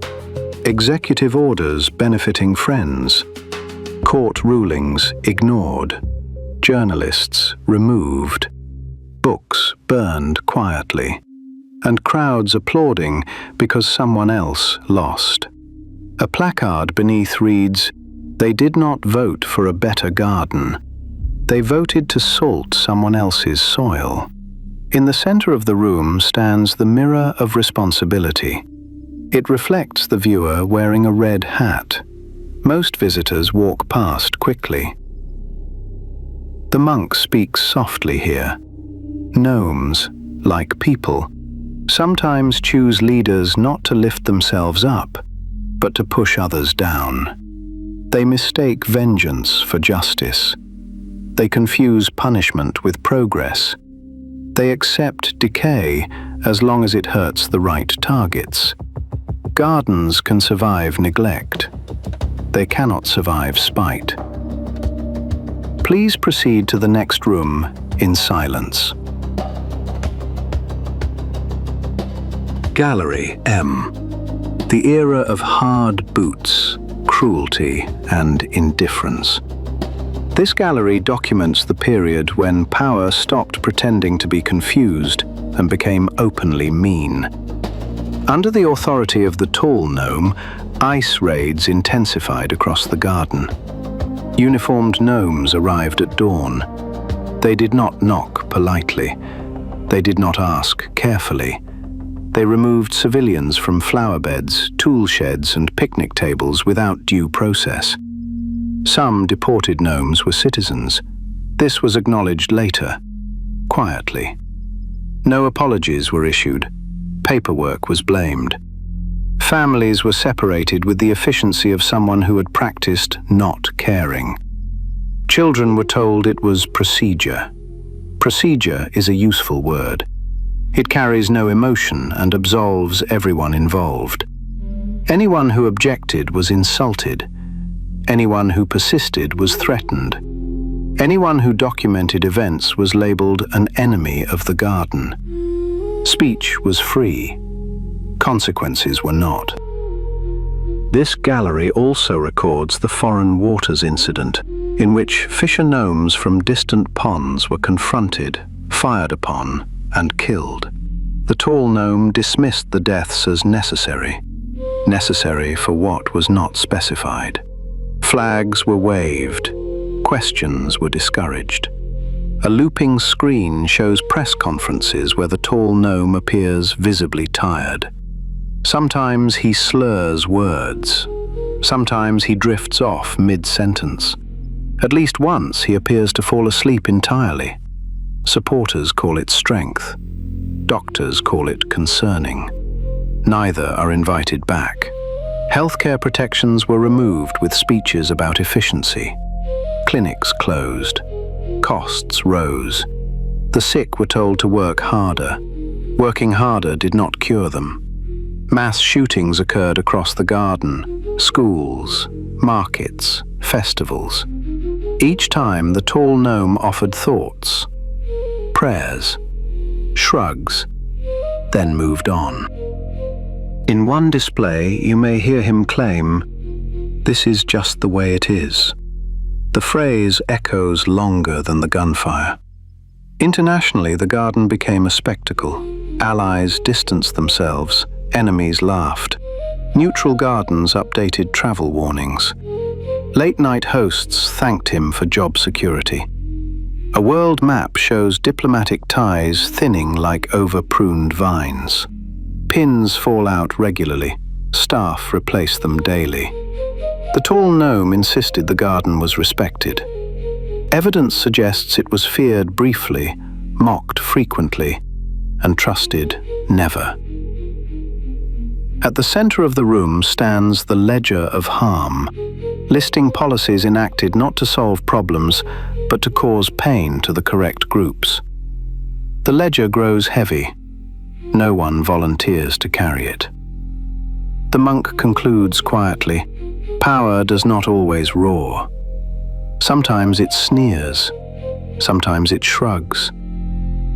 executive orders benefiting friends, court rulings ignored, journalists removed, books burned quietly, and crowds applauding because someone else lost. A placard beneath reads, "They did not vote for a better garden. They voted to salt someone else's soil." In the center of the room stands the mirror of responsibility. It reflects the viewer wearing a red hat. Most visitors walk past quickly. The monk speaks softly here. Gnomes, like people, sometimes choose leaders not to lift themselves up, but to push others down. They mistake vengeance for justice. They confuse punishment with progress. They accept decay as long as it hurts the right targets. Gardens can survive neglect. They cannot survive spite. Please proceed to the next room in silence. Gallery M. The era of hard boots, cruelty, and indifference. This gallery documents the period when power stopped pretending to be confused and became openly mean. Under the authority of the tall gnome, ice raids intensified across the garden. Uniformed gnomes arrived at dawn. They did not knock politely. They did not ask carefully. They removed civilians from flower beds, tool sheds, and picnic tables without due process. Some deported gnomes were citizens. This was acknowledged later, quietly. No apologies were issued. Paperwork was blamed. Families were separated with the efficiency of someone who had practiced not caring. Children were told it was procedure. Procedure is a useful word. It carries no emotion and absolves everyone involved. Anyone who objected was insulted. Anyone who persisted was threatened. Anyone who documented events was labeled an enemy of the garden. Speech was free. Consequences were not. This gallery also records the foreign waters incident, in which fisher gnomes from distant ponds were confronted, fired upon, and killed. The tall gnome dismissed the deaths as necessary for what was not specified. Flags were waved. Questions were discouraged. A looping screen shows press conferences where the tall gnome appears visibly tired. Sometimes he slurs words. Sometimes he drifts off mid-sentence. At least once he appears to fall asleep entirely. Supporters call it strength. Doctors call it concerning. Neither are invited back. Healthcare protections were removed with speeches about efficiency. Clinics closed. Costs rose. The sick were told to work harder. Working harder did not cure them. Mass shootings occurred across the garden, schools, markets, festivals. Each time the tall gnome offered thoughts, prayers, shrugs, then moved on. In one display, you may hear him claim, "This is just the way it is." The phrase echoes longer than the gunfire. Internationally, the garden became a spectacle. Allies distanced themselves, enemies laughed. Neutral gardens updated travel warnings. Late-night hosts thanked him for job security. A world map shows diplomatic ties thinning like over-pruned vines. Pins fall out regularly. Staff replace them daily. The tall gnome insisted the garden was respected. Evidence suggests it was feared briefly, mocked frequently, and trusted never. At the center of the room stands the Ledger of Harm, listing policies enacted not to solve problems, but to cause pain to the correct groups. The ledger grows heavy. No one volunteers to carry it. The monk concludes quietly, power does not always roar. Sometimes it sneers. Sometimes it shrugs.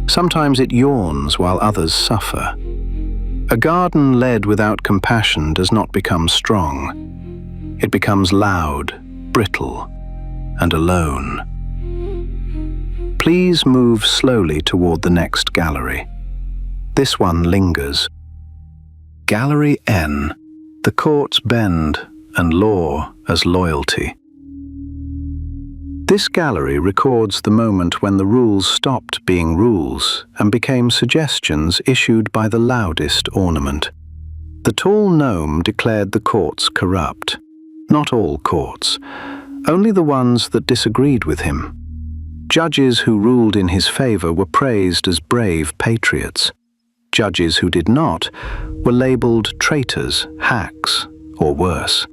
Sometimes it yawns while others suffer. A garden led without compassion does not become strong. It becomes loud, brittle, and alone. Please move slowly toward the next gallery. This one lingers. Gallery N. The courts bend, and law as loyalty. This gallery records the moment when the rules stopped being rules and became suggestions issued by the loudest ornament. The tall gnome declared the courts corrupt. Not all courts, only the ones that disagreed with him. Judges who ruled in his favor were praised as brave patriots. Judges who did not were labeled traitors, hacks, or worse.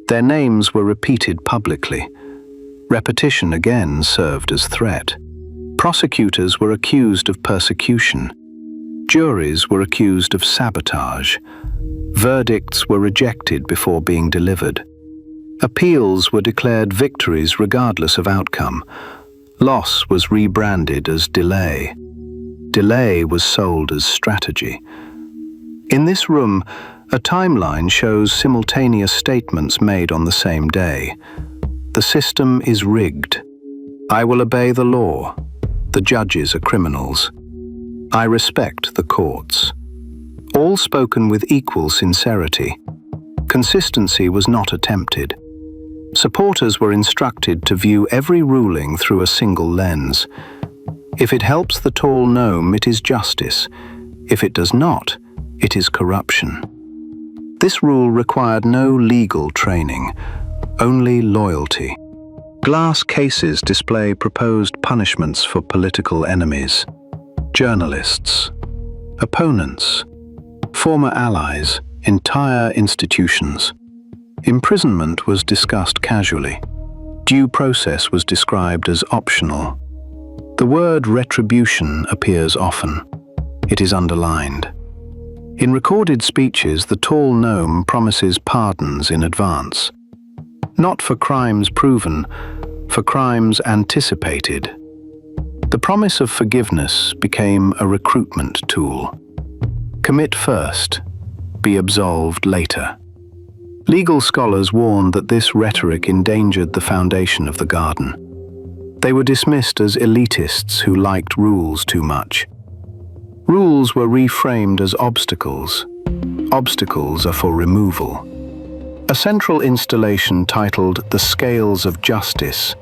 Their names were repeated publicly. Repetition again served as threat. Prosecutors were accused of persecution. Juries were accused of sabotage. Verdicts were rejected before being delivered. Appeals were declared victories regardless of outcome. Loss was rebranded as delay. Delay was sold as strategy. In this room, a timeline shows simultaneous statements made on the same day. The system is rigged. I will obey the law. The judges are criminals. I respect the courts. All spoken with equal sincerity. Consistency was not attempted. Supporters were instructed to view every ruling through a single lens. If it helps the tall gnome, it is justice. If it does not, it is corruption. This rule required no legal training, only loyalty. Glass cases display proposed punishments for political enemies, journalists, opponents, former allies, entire institutions. Imprisonment was discussed casually. Due process was described as optional. The word retribution appears often. It is underlined. In recorded speeches, the tall gnome promises pardons in advance. Not for crimes proven, for crimes anticipated. The promise of forgiveness became a recruitment tool. Commit first, be absolved later. Legal scholars warned that this rhetoric endangered the foundation of the garden. They were dismissed as elitists who liked rules too much. Rules were reframed as obstacles. Obstacles are for removal. A central installation titled The Scales of Justice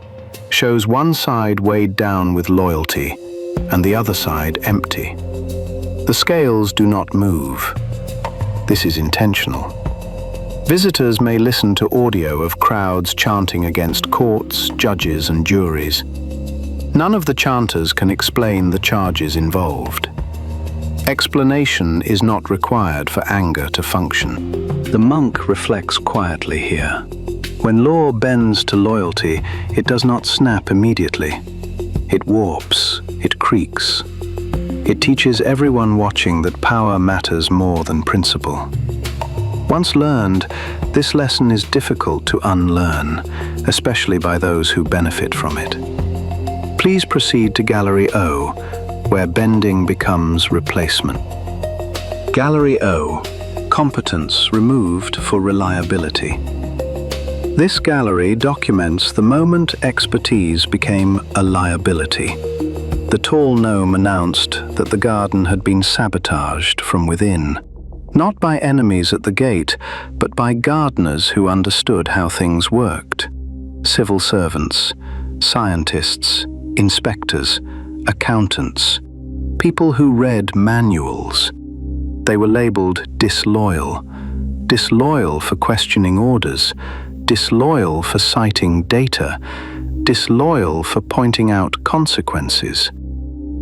shows one side weighed down with loyalty and the other side empty. The scales do not move. This is intentional. Visitors may listen to audio of crowds chanting against courts, judges, and juries. None of the chanters can explain the charges involved. Explanation is not required for anger to function. The monk reflects quietly here. When law bends to loyalty, it does not snap immediately. It warps, it creaks. It teaches everyone watching that power matters more than principle. Once learned, this lesson is difficult to unlearn, especially by those who benefit from it. Please proceed to Gallery O, where bending becomes replacement. Gallery O, Competence Removed for Reliability. This gallery documents the moment expertise became a liability. The tall gnome announced that the garden had been sabotaged from within, not by enemies at the gate, but by gardeners who understood how things worked. civil servants, scientists, inspectors, accountants, people who read manuals. They were labeled disloyal. Disloyal for questioning orders, disloyal for citing data, disloyal for pointing out consequences.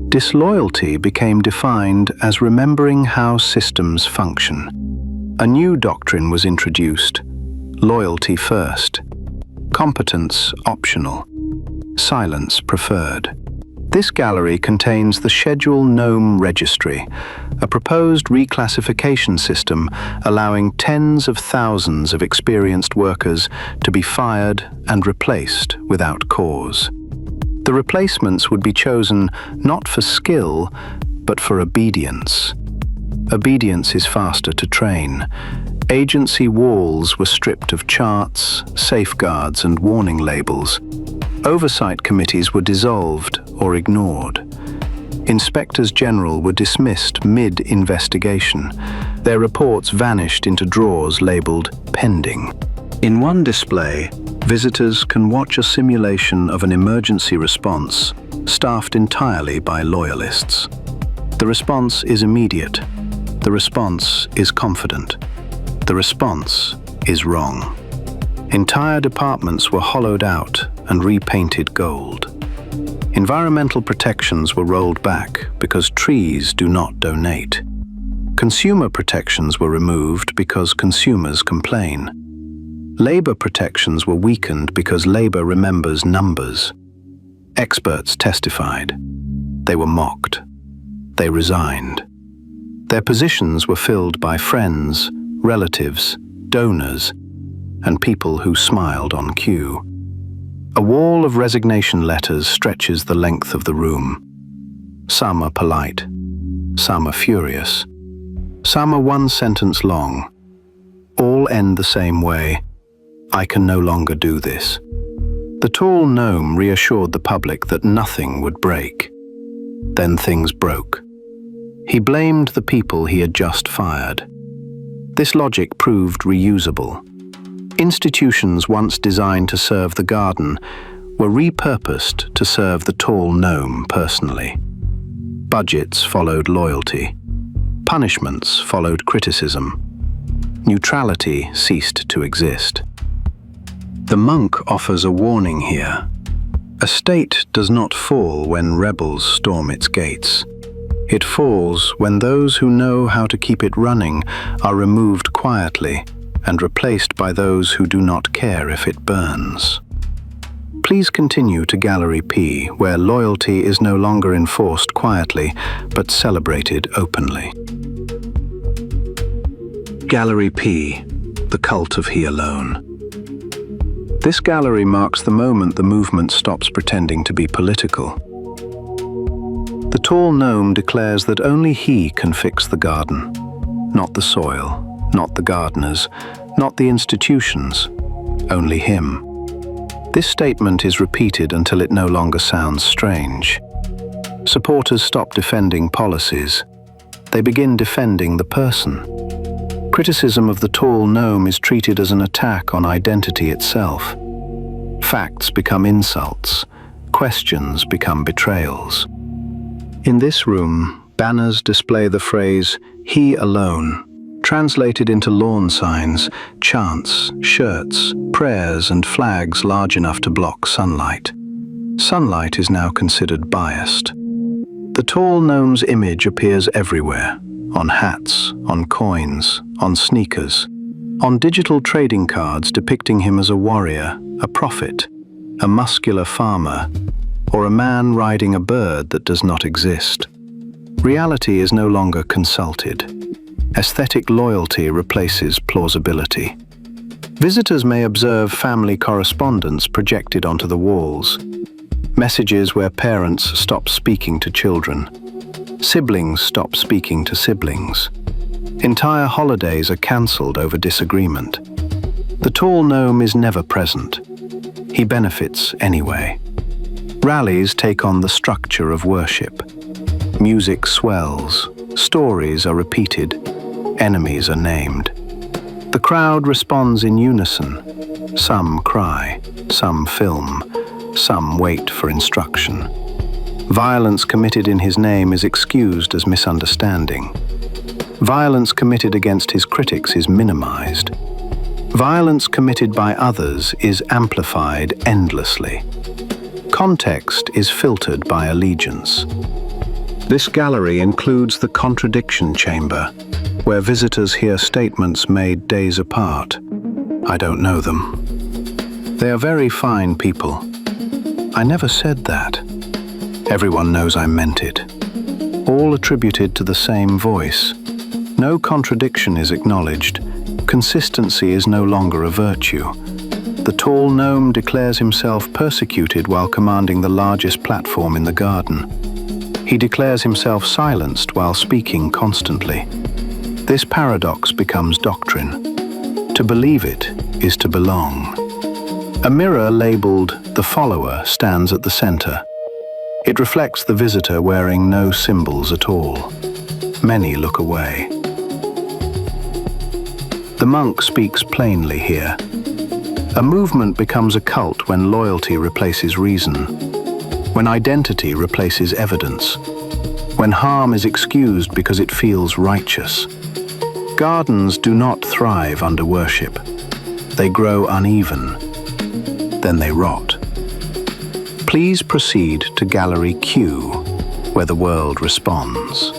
Disloyalty became defined as remembering how systems function. A new doctrine was introduced: loyalty first, competence optional, silence preferred. This gallery contains the Schedule Gnome Registry, a proposed reclassification system allowing tens of thousands of experienced workers to be fired and replaced without cause. The replacements would be chosen not for skill, but for obedience. Obedience is faster to train. Agency walls were stripped of charts, safeguards, and warning labels. Oversight committees were dissolved or ignored. Inspectors general were dismissed mid-investigation. Their reports vanished into drawers labeled pending. In one display, visitors can watch a simulation of an emergency response staffed entirely by loyalists. The response is immediate. The response is confident. The response is wrong. Entire departments were hollowed out and repainted gold. Environmental protections were rolled back because trees do not donate. Consumer protections were removed because consumers complain. Labor protections were weakened because labor remembers numbers. Experts testified. They were mocked. They resigned. Their positions were filled by friends, relatives, donors, and people who smiled on cue. A wall of resignation letters stretches the length of the room. Some are polite. Some are furious. Some are one sentence long. All end the same way: I can no longer do this. The tall gnome reassured the public that nothing would break. Then things broke. He blamed the people he had just fired. This logic proved reusable. Institutions once designed to serve the garden were repurposed to serve the tall gnome personally. Budgets followed loyalty. Punishments followed criticism. Neutrality ceased to exist. The monk offers a warning here. A state does not fall when rebels storm its gates. It falls when those who know how to keep it running are removed quietly and replaced by those who do not care if it burns. Please continue to Gallery P, where loyalty is no longer enforced quietly, but celebrated openly. Gallery P, the cult of he alone. This gallery marks the moment the movement stops pretending to be political. The tall gnome declares that only he can fix the garden, not the soil, not the gardeners, not the institutions, only him. This statement is repeated until it no longer sounds strange. Supporters stop defending policies. They begin defending the person. Criticism of the tall gnome is treated as an attack on identity itself. Facts become insults. Questions become betrayals. In this room, banners display the phrase, "He alone," translated into lawn signs, chants, shirts, prayers, and flags large enough to block sunlight. Sunlight is now considered biased. The tall gnome's image appears everywhere, on hats, on coins, on sneakers, on digital trading cards depicting him as a warrior, a prophet, a muscular farmer, or a man riding a bird that does not exist. Reality is no longer consulted. Aesthetic loyalty replaces plausibility. Visitors may observe family correspondence projected onto the walls, messages where parents stop speaking to children, siblings stop speaking to siblings. Entire holidays are cancelled over disagreement. The tall gnome is never present. He benefits anyway. Rallies take on the structure of worship. Music swells, stories are repeated, enemies are named. The crowd responds in unison. Some cry, some film, some wait for instruction. Violence committed in his name is excused as misunderstanding. Violence committed against his critics is minimized. Violence committed by others is amplified endlessly. Context is filtered by allegiance. This gallery includes the contradiction chamber, where visitors hear statements made days apart. I don't know them. They are very fine people. I never said that. Everyone knows I meant it. All attributed to the same voice. No contradiction is acknowledged. Consistency is no longer a virtue. The tall gnome declares himself persecuted while commanding the largest platform in the garden. He declares himself silenced while speaking constantly. This paradox becomes doctrine. To believe it is to belong. A mirror labeled "The Follower" stands at the center. It reflects the visitor wearing no symbols at all. Many look away. The monk speaks plainly here. A movement becomes a cult when loyalty replaces reason, when identity replaces evidence, when harm is excused because it feels righteous. Gardens do not thrive under worship. They grow uneven, then they rot. Please proceed to Gallery Q, where the world responds.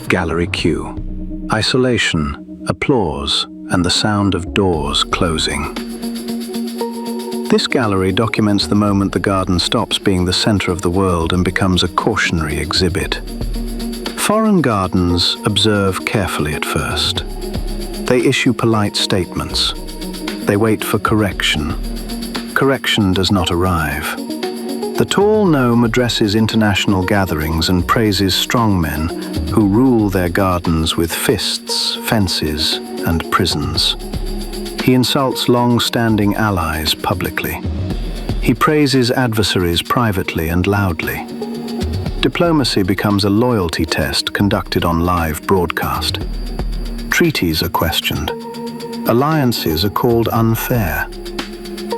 Gallery Q. Isolation, applause, and the sound of doors closing. This gallery documents the moment the garden stops being the center of the world and becomes a cautionary exhibit. Foreign gardens observe carefully at first. They issue polite statements. They wait for correction. Correction does not arrive. The tall gnome addresses international gatherings and praises strongmen who rule their gardens with fists, fences, and prisons. He insults long-standing allies publicly. He praises adversaries privately and loudly. Diplomacy becomes a loyalty test conducted on live broadcast. Treaties are questioned. Alliances are called unfair.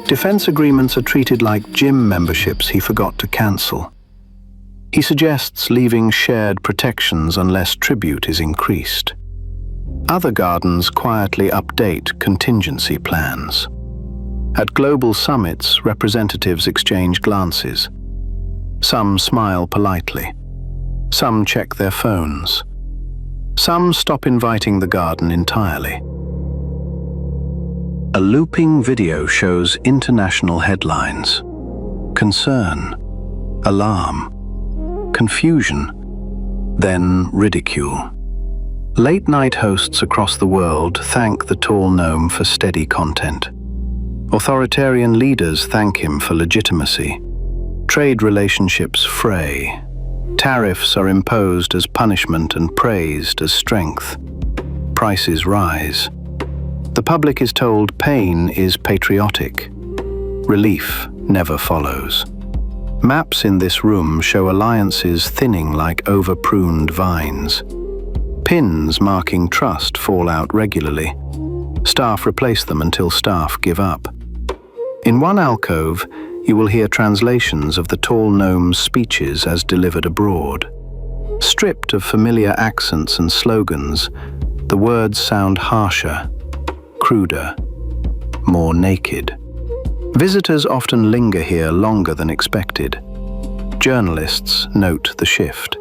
Defense agreements are treated like gym memberships he forgot to cancel. He suggests leaving shared protections unless tribute is increased. Other gardens quietly update contingency plans. At global summits, representatives exchange glances. Some smile politely. Some check their phones. Some stop inviting the garden entirely. A looping video shows international headlines. Concern, alarm, confusion, then ridicule. Late-night hosts across the world thank the tall gnome for steady content. Authoritarian leaders thank him for legitimacy. Trade relationships fray. Tariffs are imposed as punishment and praised as strength. Prices rise. The public is told pain is patriotic. Relief never follows. Maps in this room show alliances thinning like over-pruned vines. Pins marking trust fall out regularly. Staff replace them until staff give up. In one alcove, you will hear translations of the tall gnome's speeches as delivered abroad. Stripped of familiar accents and slogans, the words sound harsher, cruder, more naked. Visitors often linger here longer than expected. Journalists note the shift.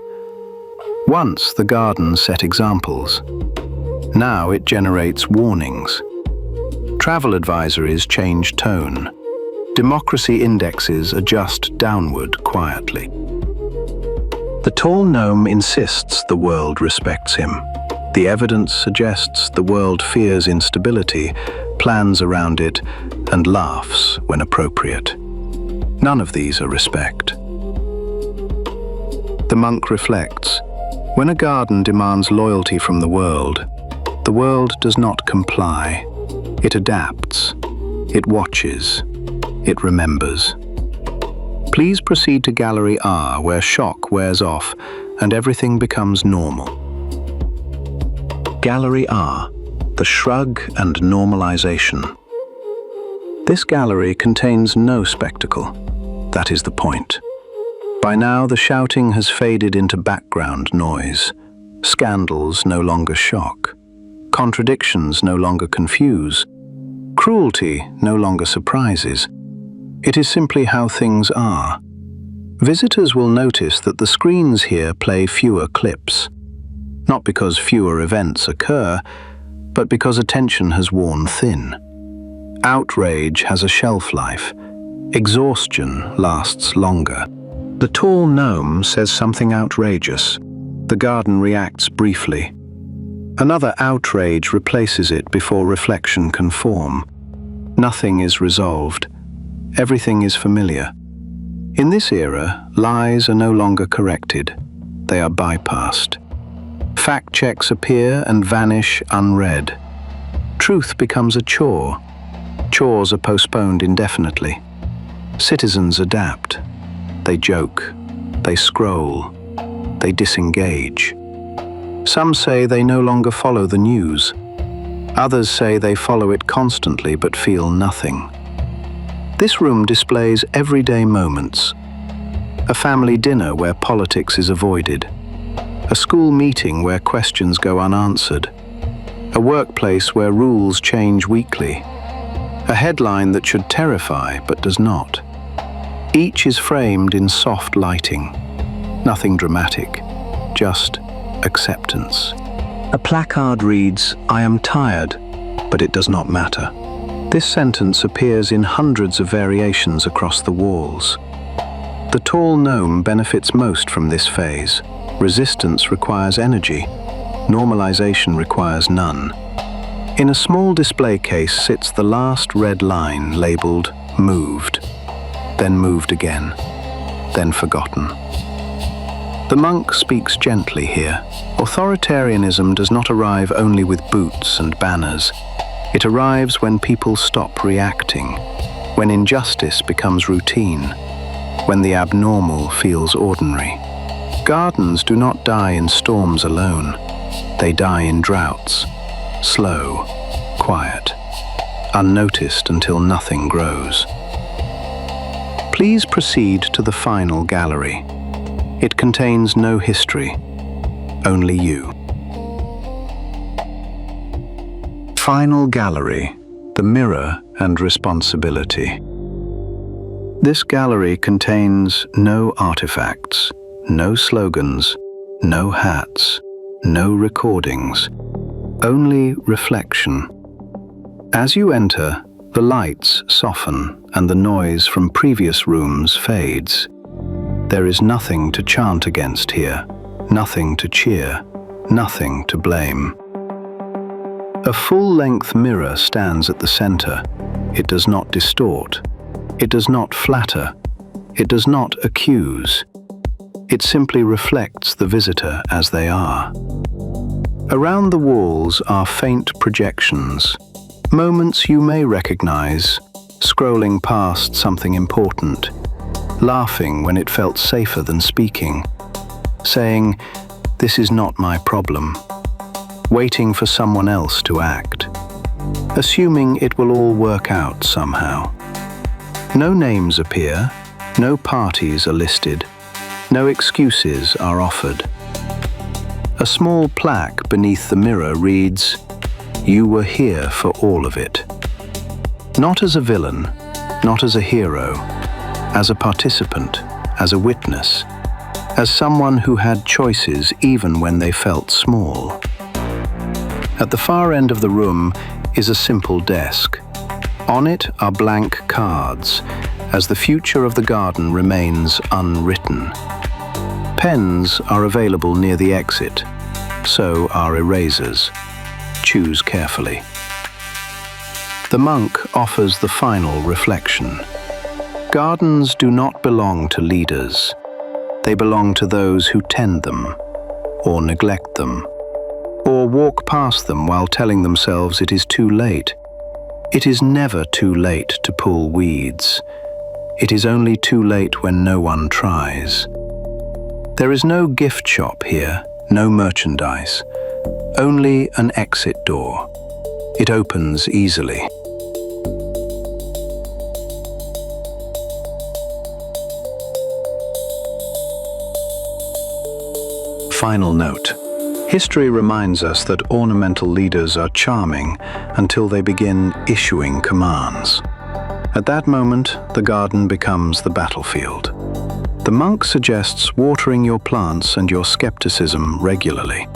Once the garden set examples. Now it generates warnings. Travel advisories change tone. Democracy indexes adjust downward quietly. The tall gnome insists the world respects him. The evidence suggests the world fears instability, plans around it, and laughs when appropriate. None of these are respect. The monk reflects. When a garden demands loyalty from the world does not comply. It adapts. It watches. It remembers. Please proceed to Gallery R, where shock wears off and everything becomes normal. Gallery R, the Shrug and normalization. This gallery contains no spectacle. That is the point. By now, the shouting has faded into background noise. Scandals no longer shock. Contradictions no longer confuse. Cruelty no longer surprises. It is simply how things are. Visitors will notice that the screens here play fewer clips. Not because fewer events occur, but because attention has worn thin. Outrage has a shelf life. Exhaustion lasts longer. The tall gnome says something outrageous. The garden reacts briefly. Another outrage replaces it before reflection can form. Nothing is resolved. Everything is familiar. In this era, lies are no longer corrected. They are bypassed. Fact checks appear and vanish unread. Truth becomes a chore. Chores are postponed indefinitely. Citizens adapt. They joke. They scroll. They disengage. Some say they no longer follow the news. Others say they follow it constantly but feel nothing. This room displays everyday moments. A family dinner where politics is avoided. A school meeting where questions go unanswered. A workplace where rules change weekly. A headline that should terrify but does not. Each is framed in soft lighting. Nothing dramatic, just acceptance. A placard reads, "I am tired," but it does not matter. This sentence appears in hundreds of variations across the walls. The tall gnome benefits most from this phase. Resistance requires energy. Normalization requires none. In a small display case sits the last red line labeled "moved," then moved again, then forgotten. The monk speaks gently here. Authoritarianism does not arrive only with boots and banners. It arrives when people stop reacting, when injustice becomes routine, when the abnormal feels ordinary. Gardens do not die in storms alone. They die in droughts, slow, quiet, unnoticed until nothing grows. Please proceed to the final gallery. It contains no history, only you. Final gallery, the mirror and responsibility. This gallery contains no artifacts, no slogans, no hats, no recordings, only reflection. As you enter, the lights soften and the noise from previous rooms fades. There is nothing to chant against here, nothing to cheer, nothing to blame. A full-length mirror stands at the center. It does not distort. It does not flatter. It does not accuse. It simply reflects the visitor as they are. Around the walls are faint projections, moments you may recognize, scrolling past something important, laughing when it felt safer than speaking, saying, "This is not my problem," waiting for someone else to act, assuming it will all work out somehow. No names appear, no parties are listed, no excuses are offered. A small plaque beneath the mirror reads, "You were here for all of it." Not as a villain, not as a hero, as a participant, as a witness, as someone who had choices even when they felt small. At the far end of the room is a simple desk. On it are blank cards, as the future of the garden remains unwritten. Pens are available near the exit, so are erasers. Choose carefully. The monk offers the final reflection. Gardens do not belong to leaders. They belong to those who tend them, or neglect them, or walk past them while telling themselves it is too late. It is never too late to pull weeds. It is only too late when no one tries. There is no gift shop here, no merchandise, only an exit door. It opens easily. Final note. History reminds us that ornamental leaders are charming until they begin issuing commands. At that moment, the garden becomes the battlefield. The monk suggests watering your plants and your skepticism regularly.